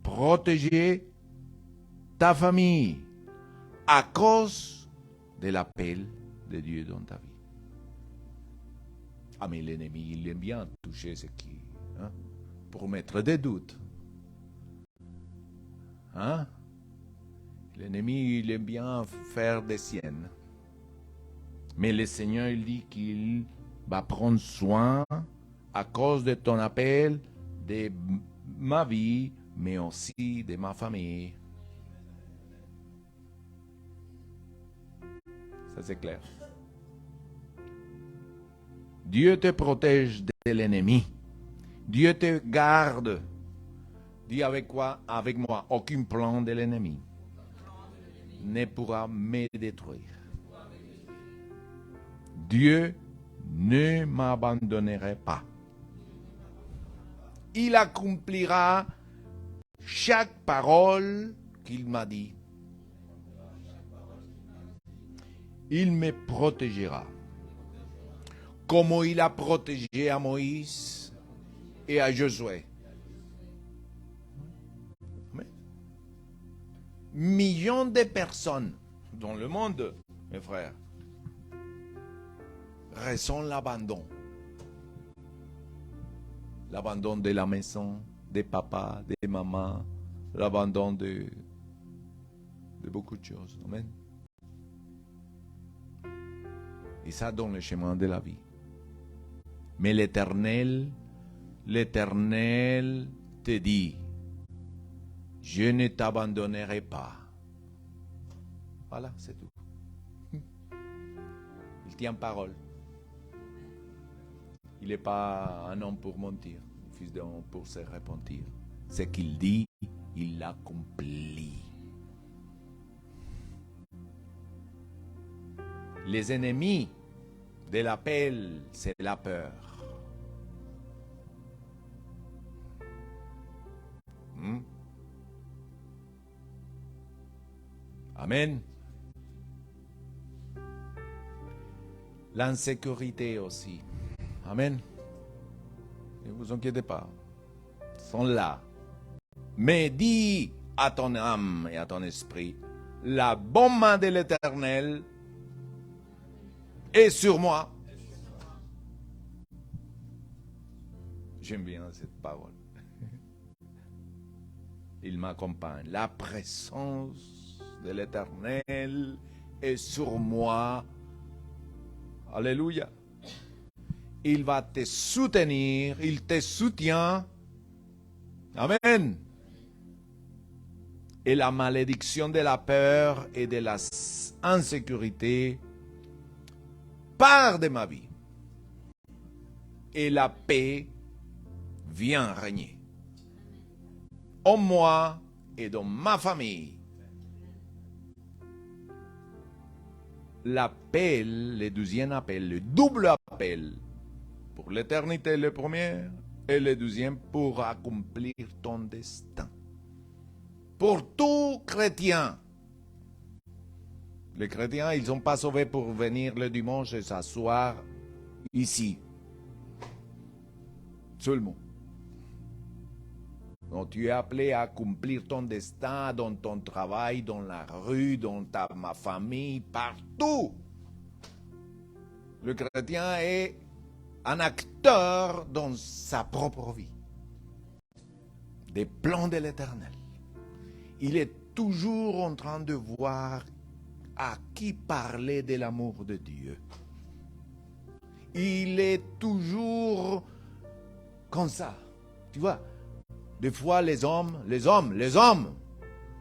[SPEAKER 1] Protéger ta famille. À cause de l'appel de Dieu dans ta vie. Ah, mais l'ennemi, il aime bien toucher ce qui... Hein, pour mettre des doutes. Hein? L'ennemi, il aime bien faire des siennes. Mais le Seigneur, il dit qu'il va prendre soin à cause de ton appel, de ma vie, mais aussi de ma famille. Ça, c'est clair. Dieu te protège de l'ennemi. Dieu te garde. Dis avec quoi? Avec moi, aucun plan de l'ennemi ne pourra me détruire. Dieu ne m'abandonnerait pas. Il accomplira chaque parole qu'il m'a dit. Il me protégera. Comme il a protégé à Moïse et à Josué. Millions de personnes dans le monde, mes frères, ressent l'abandon. L'abandon de la maison, des papas, des mamans, l'abandon de beaucoup de choses. Amen. Et ça donne le chemin de la vie. Mais l'Éternel te dit, je ne t'abandonnerai pas. Voilà, c'est tout. Il tient parole. Il n'est pas un homme pour mentir, un fils d'homme pour se repentir. Ce qu'il dit, il l'accomplit. Les ennemis de l'appel, c'est la peur. Amen. L'insécurité aussi. Amen. Ne vous inquiétez pas. Ils sont là. Mais dis à ton âme et à ton esprit, la bonne main de l'Éternel est sur moi. J'aime bien cette parole. Il m'accompagne. La présence de l'Éternel est sur moi. Alléluia. Il va te soutenir, il te soutient. Amen. Et la malédiction de la peur et de la insécurité part de ma vie. Et la paix vient régner en moi et dans ma famille. L'appel, le deuxième appel, le double appel, pour l'éternité le premier et le deuxième pour accomplir ton destin. Pour tout chrétien. Les chrétiens, ils ne sont pas sauvés pour venir le dimanche et s'asseoir ici. Seulement. Donc tu es appelé à accomplir ton destin dans ton travail, dans la rue, dans ma famille, partout. Le chrétien est un acteur dans sa propre vie. Des plans de l'Éternel. Il est toujours en train de voir à qui parler de l'amour de Dieu. Il est toujours comme ça. Tu vois, des fois les hommes,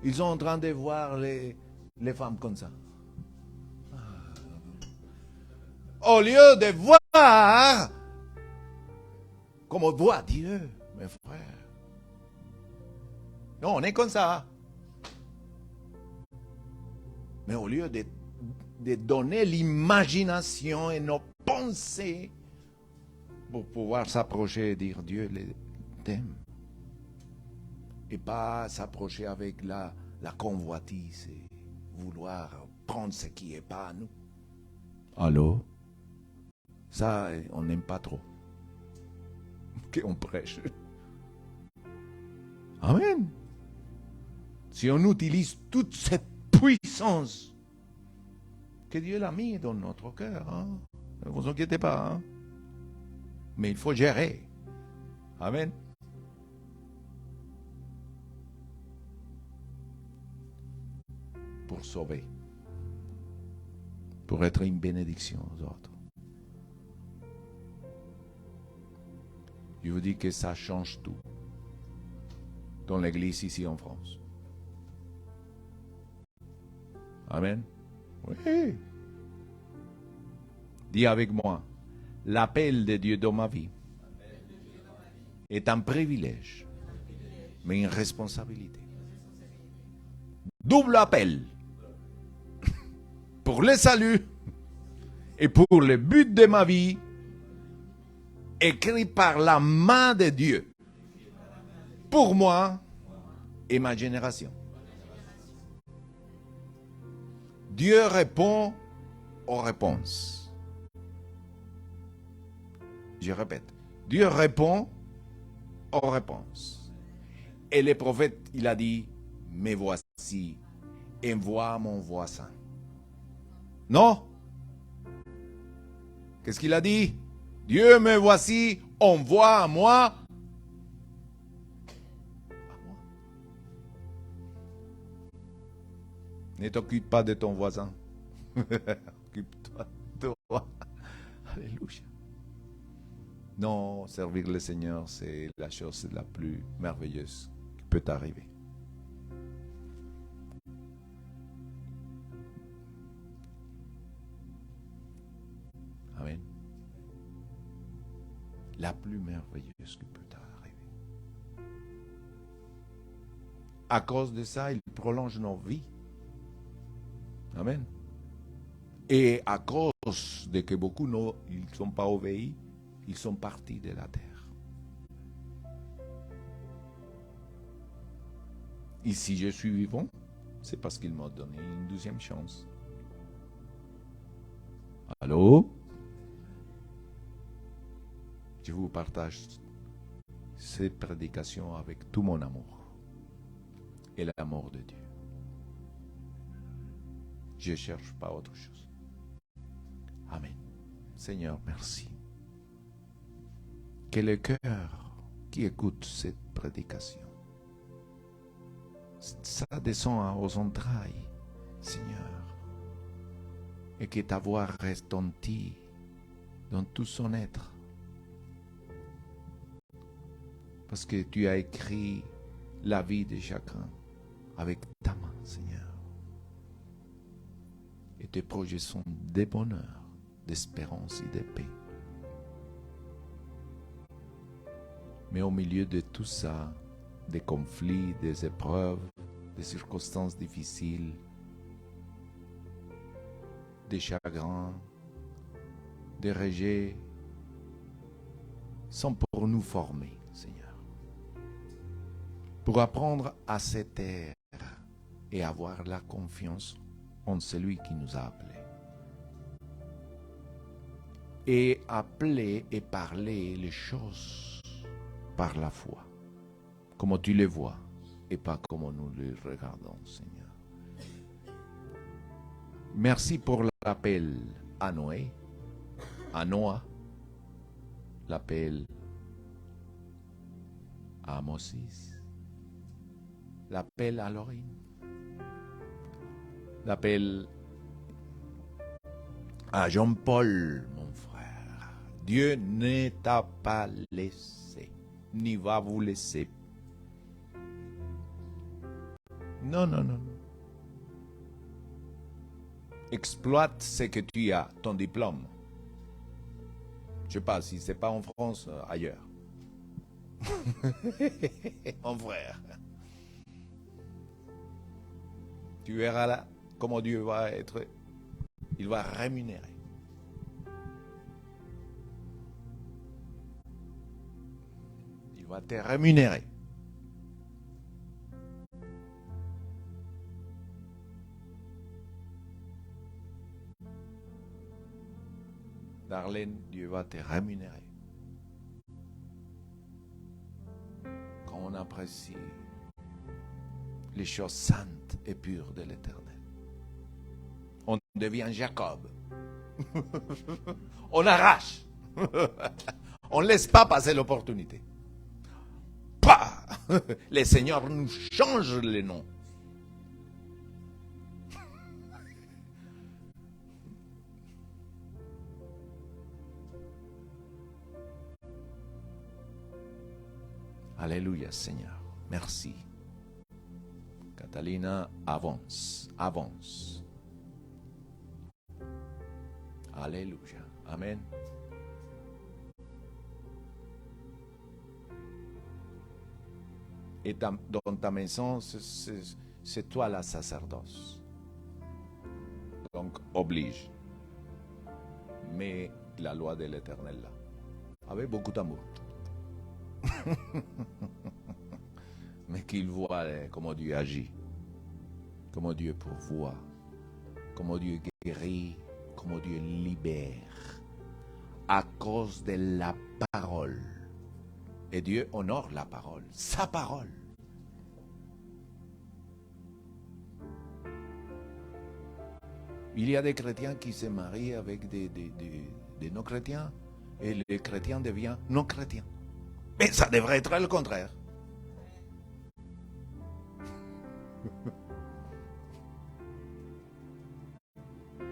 [SPEAKER 1] ils sont en train de voir les femmes comme ça. Au lieu de voir comme on voit Dieu, mes frères. Non, on est comme ça. Mais au lieu de donner l'imagination et nos pensées pour pouvoir s'approcher et dire Dieu t'aime. Et pas s'approcher avec la convoitise et vouloir prendre ce qui n'est pas à nous. Allô? Ça, on n'aime pas trop. Qu'on prêche. Amen. Si on utilise toute cette puissance que Dieu l'a mis dans notre cœur, hein? Ne vous inquiétez pas. Hein? Mais il faut gérer. Amen. Pour sauver. Pour être une bénédiction aux autres. Je vous dis que ça change tout. Dans l'église ici en France. Amen. Oui. Dis avec moi. L'appel de Dieu dans ma vie est un privilège, mais une responsabilité. Double appel pour le salut et pour le but de ma vie, écrit par la main de Dieu, pour moi et ma génération. Dieu répond aux réponses. Je répète, Dieu répond aux réponses. Et le prophète, il a dit, me voici, envoie mon voisin. Non? Qu'est-ce qu'il a dit? Dieu, me voici, envoie à moi. Ne t'occupe pas de ton voisin. Occupe-toi de toi. Alléluia. Non, servir le Seigneur, c'est la chose la plus merveilleuse qui peut t'arriver. Amen. La plus merveilleuse qui peut t'arriver. À cause de ça, il prolonge nos vies. Amen. Et à cause de que beaucoup ils ne sont pas obéis, ils sont partis de la terre. Et si je suis vivant, c'est parce qu'il m'a donné une deuxième chance. Allô? Je vous partage cette prédication avec tout mon amour et l'amour de Dieu. Je ne cherche pas autre chose. Amen. Seigneur, merci. Que le cœur qui écoute cette prédication, ça descend aux entrailles, Seigneur, et que ta voix retentit dans tout son être. Parce que tu as écrit la vie de chacun avec ta main, Seigneur. Et tes projets sont des bonheurs, d'espérance et de paix. Mais au milieu de tout ça, des conflits, des épreuves, des circonstances difficiles, des chagrins, des rejets, sont pour nous former, Seigneur. Pour apprendre à se taire et avoir la confiance en celui qui nous a appelés. Et appeler et parler les choses par la foi, comme tu les vois, et pas comme nous les regardons, Seigneur. Merci pour l'appel à Noé, à Noah, l'appel à Moses, l'appel à Laurine, l'appel à Jean-Paul, mon frère. Dieu ne t'a pas laissé, ni va vous laisser. Non, non, non. Exploite ce que tu as, ton diplôme. Je ne sais pas si ce n'est pas en France, ailleurs. Mon frère. Tu verras là comment Dieu va être. Il va rémunérer. Il va te rémunérer. Darlene, Dieu va te rémunérer. Quand on apprécie les choses saintes et pures de l'Éternel, on devient Jacob. On arrache. On ne laisse pas passer l'opportunité. Bah! Le Seigneur nous change les noms. Alléluia, Seigneur. Merci. Catalina, avance, avance. Alléluia. Amen. Et dans ta maison, c'est toi la sacerdoce. Donc, oblige. Mais la loi de l'Éternel là. Avec beaucoup d'amour. Mais qu'il voit comment Dieu agit. Comment Dieu pourvoit. Comment Dieu guérit. Comment Dieu libère. À cause de la parole. Et Dieu honore la parole. Sa parole. Il y a des chrétiens qui se marient avec des des non-chrétiens et les chrétiens deviennent non-chrétiens. Mais ça devrait être le contraire.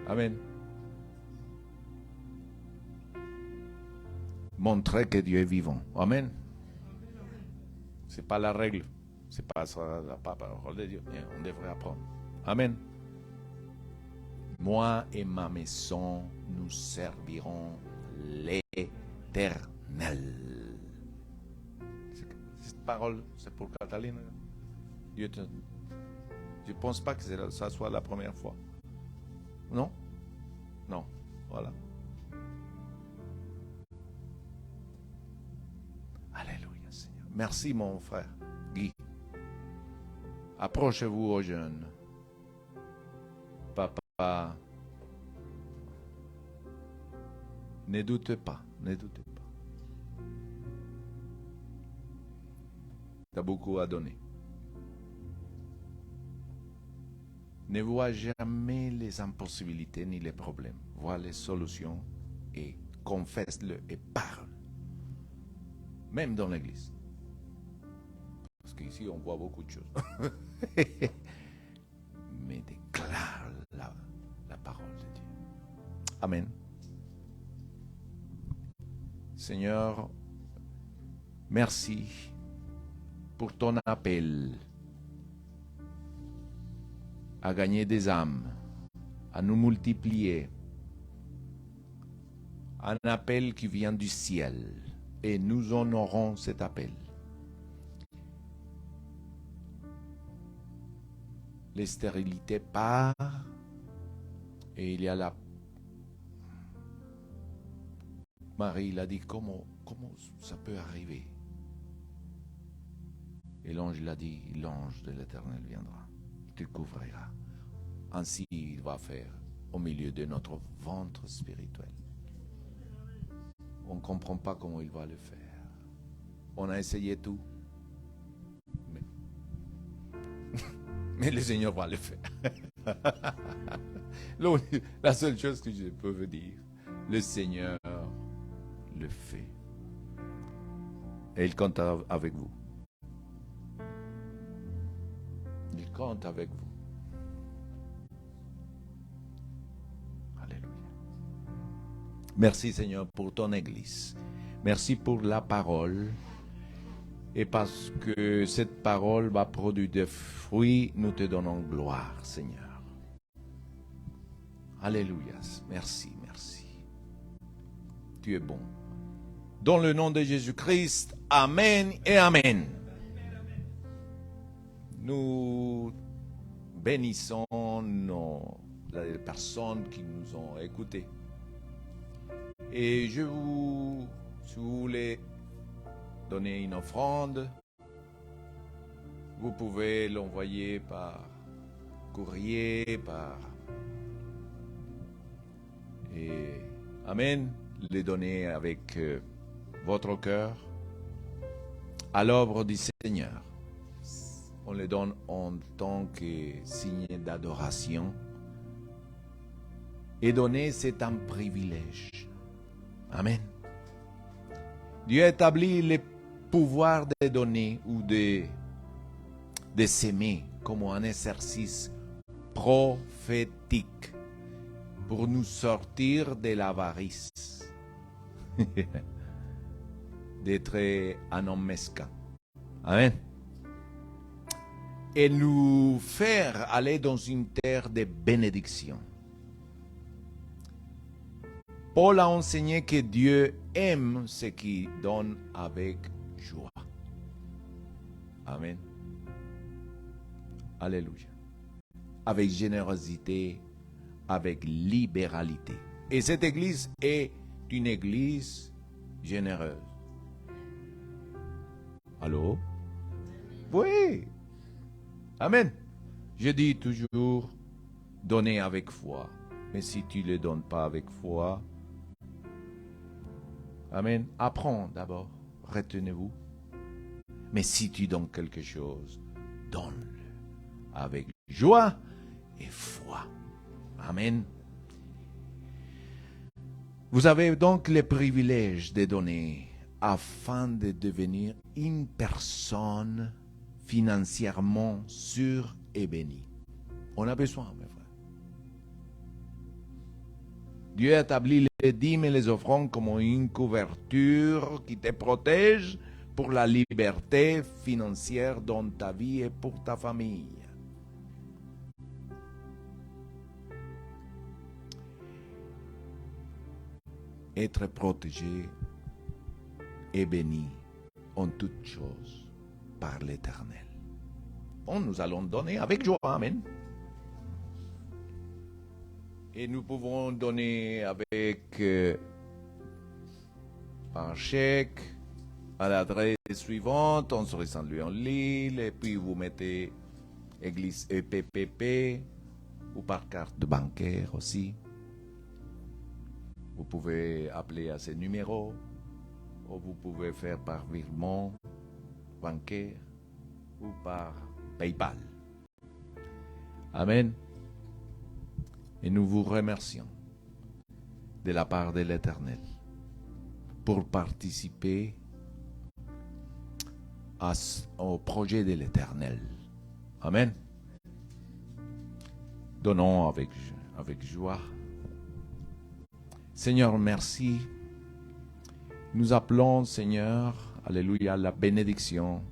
[SPEAKER 1] Amen. Montrer que Dieu est vivant. Amen. C'est pas la règle. C'est pas ça, la parole de Dieu. On devrait apprendre. Amen. Moi et ma maison, nous servirons l'Éternel. Cette parole, c'est pour Cataline. Je ne pense pas que ça soit la première fois. Non? Non. Voilà. Alléluia, Seigneur. Merci, mon frère Guy. Approchez-vous aux jeunes. Papa, ne doutez pas, ne doutez pas. Tu as beaucoup à donner. Ne vois jamais les impossibilités ni les problèmes. Vois les solutions et confesse-le et parle. Même dans l'église. Parce qu'ici, on voit beaucoup de choses. Mais déclare la parole de Dieu. Amen. Seigneur, merci pour ton appel à gagner des âmes, à nous multiplier. Un appel qui vient du ciel et nous honorons cet appel. Les stérilités partent et il y a la... Marie, il a dit, comment ça peut arriver? Et l'ange l'a dit, l'ange de l'Éternel viendra, te couvrira. Ainsi, il va faire au milieu de notre ventre spirituel. On ne comprend pas comment il va le faire. On a essayé tout. Mais le Seigneur va le faire. La seule chose que je peux vous dire, le Seigneur le fait. Et il compte avec vous. Il compte avec vous. Alléluia. Merci Seigneur pour ton Église. Merci pour la parole. Et parce que cette parole va produire des fruits, nous te donnons gloire, Seigneur. Alléluia. Merci, merci. Tu es bon. Dans le nom de Jésus-Christ, Amen et Amen. Nous bénissons les personnes qui nous ont écoutés. Et si vous voulez donner une offrande, vous pouvez l'envoyer par courrier, Amen, les donner avec votre cœur à l'œuvre du Seigneur. On les donne en tant que signe d'adoration. Et donner, c'est un privilège. Amen. Dieu établit le pouvoir de donner ou de s'aimer comme un exercice prophétique pour nous sortir de l'avarice, d'être un homme mesquin. Amen. Et nous faire aller dans une terre de bénédiction. Paul a enseigné que Dieu aime ce qui donne avec joie. Amen. Alléluia. Avec générosité, avec libéralité. Et cette église est une église généreuse. Allô? Oui. Amen. Je dis toujours, donnez avec foi. Mais si tu ne le donnes pas avec foi, amen, apprends d'abord, retenez-vous. Mais si tu donnes quelque chose, donne-le avec joie et foi. Amen. Vous avez donc le privilège de donner afin de devenir une personne financièrement sûre et bénie. On a besoin, mes frères. Dieu a établi les dîmes et les offrandes comme une couverture qui te protège pour la liberté financière dans ta vie et pour ta famille. Être protégé et béni en toutes choses par l'Éternel. Bon, nous allons donner avec joie. Amen. Et nous pouvons donner avec un chèque à l'adresse suivante, on se ressent lui en Lille, et puis vous mettez Église EPPP ou par carte bancaire aussi. Vous pouvez appeler à ces numéros ou vous pouvez faire par virement bancaire ou par PayPal. Amen. Et nous vous remercions de la part de l'Éternel pour participer au projet de l'Éternel. Amen. Donnons avec joie. Seigneur, merci. Nous appelons, Seigneur, alléluia, la bénédiction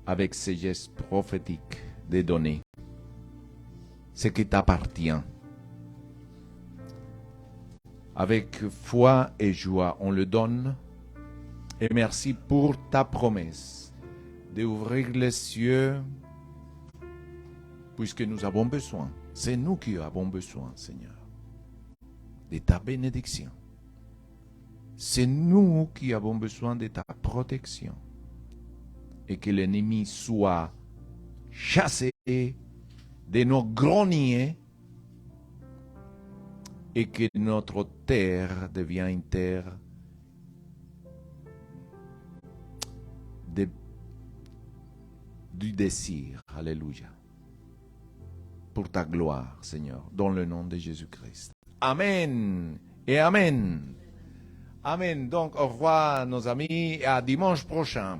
[SPEAKER 1] avec ces gestes prophétiques de donner ce qui t'appartient. Avec foi et joie, on le donne. Et merci pour ta promesse d'ouvrir les cieux, puisque nous avons besoin. C'est nous qui avons besoin, Seigneur, de ta bénédiction. C'est nous qui avons besoin de ta protection. Et que l'ennemi soit chassé de nos greniers et que notre terre devienne une terre du désir. Alléluia. Pour ta gloire, Seigneur, dans le nom de Jésus-Christ. Amen et Amen. Amen. Donc, au revoir, nos amis, et à dimanche prochain.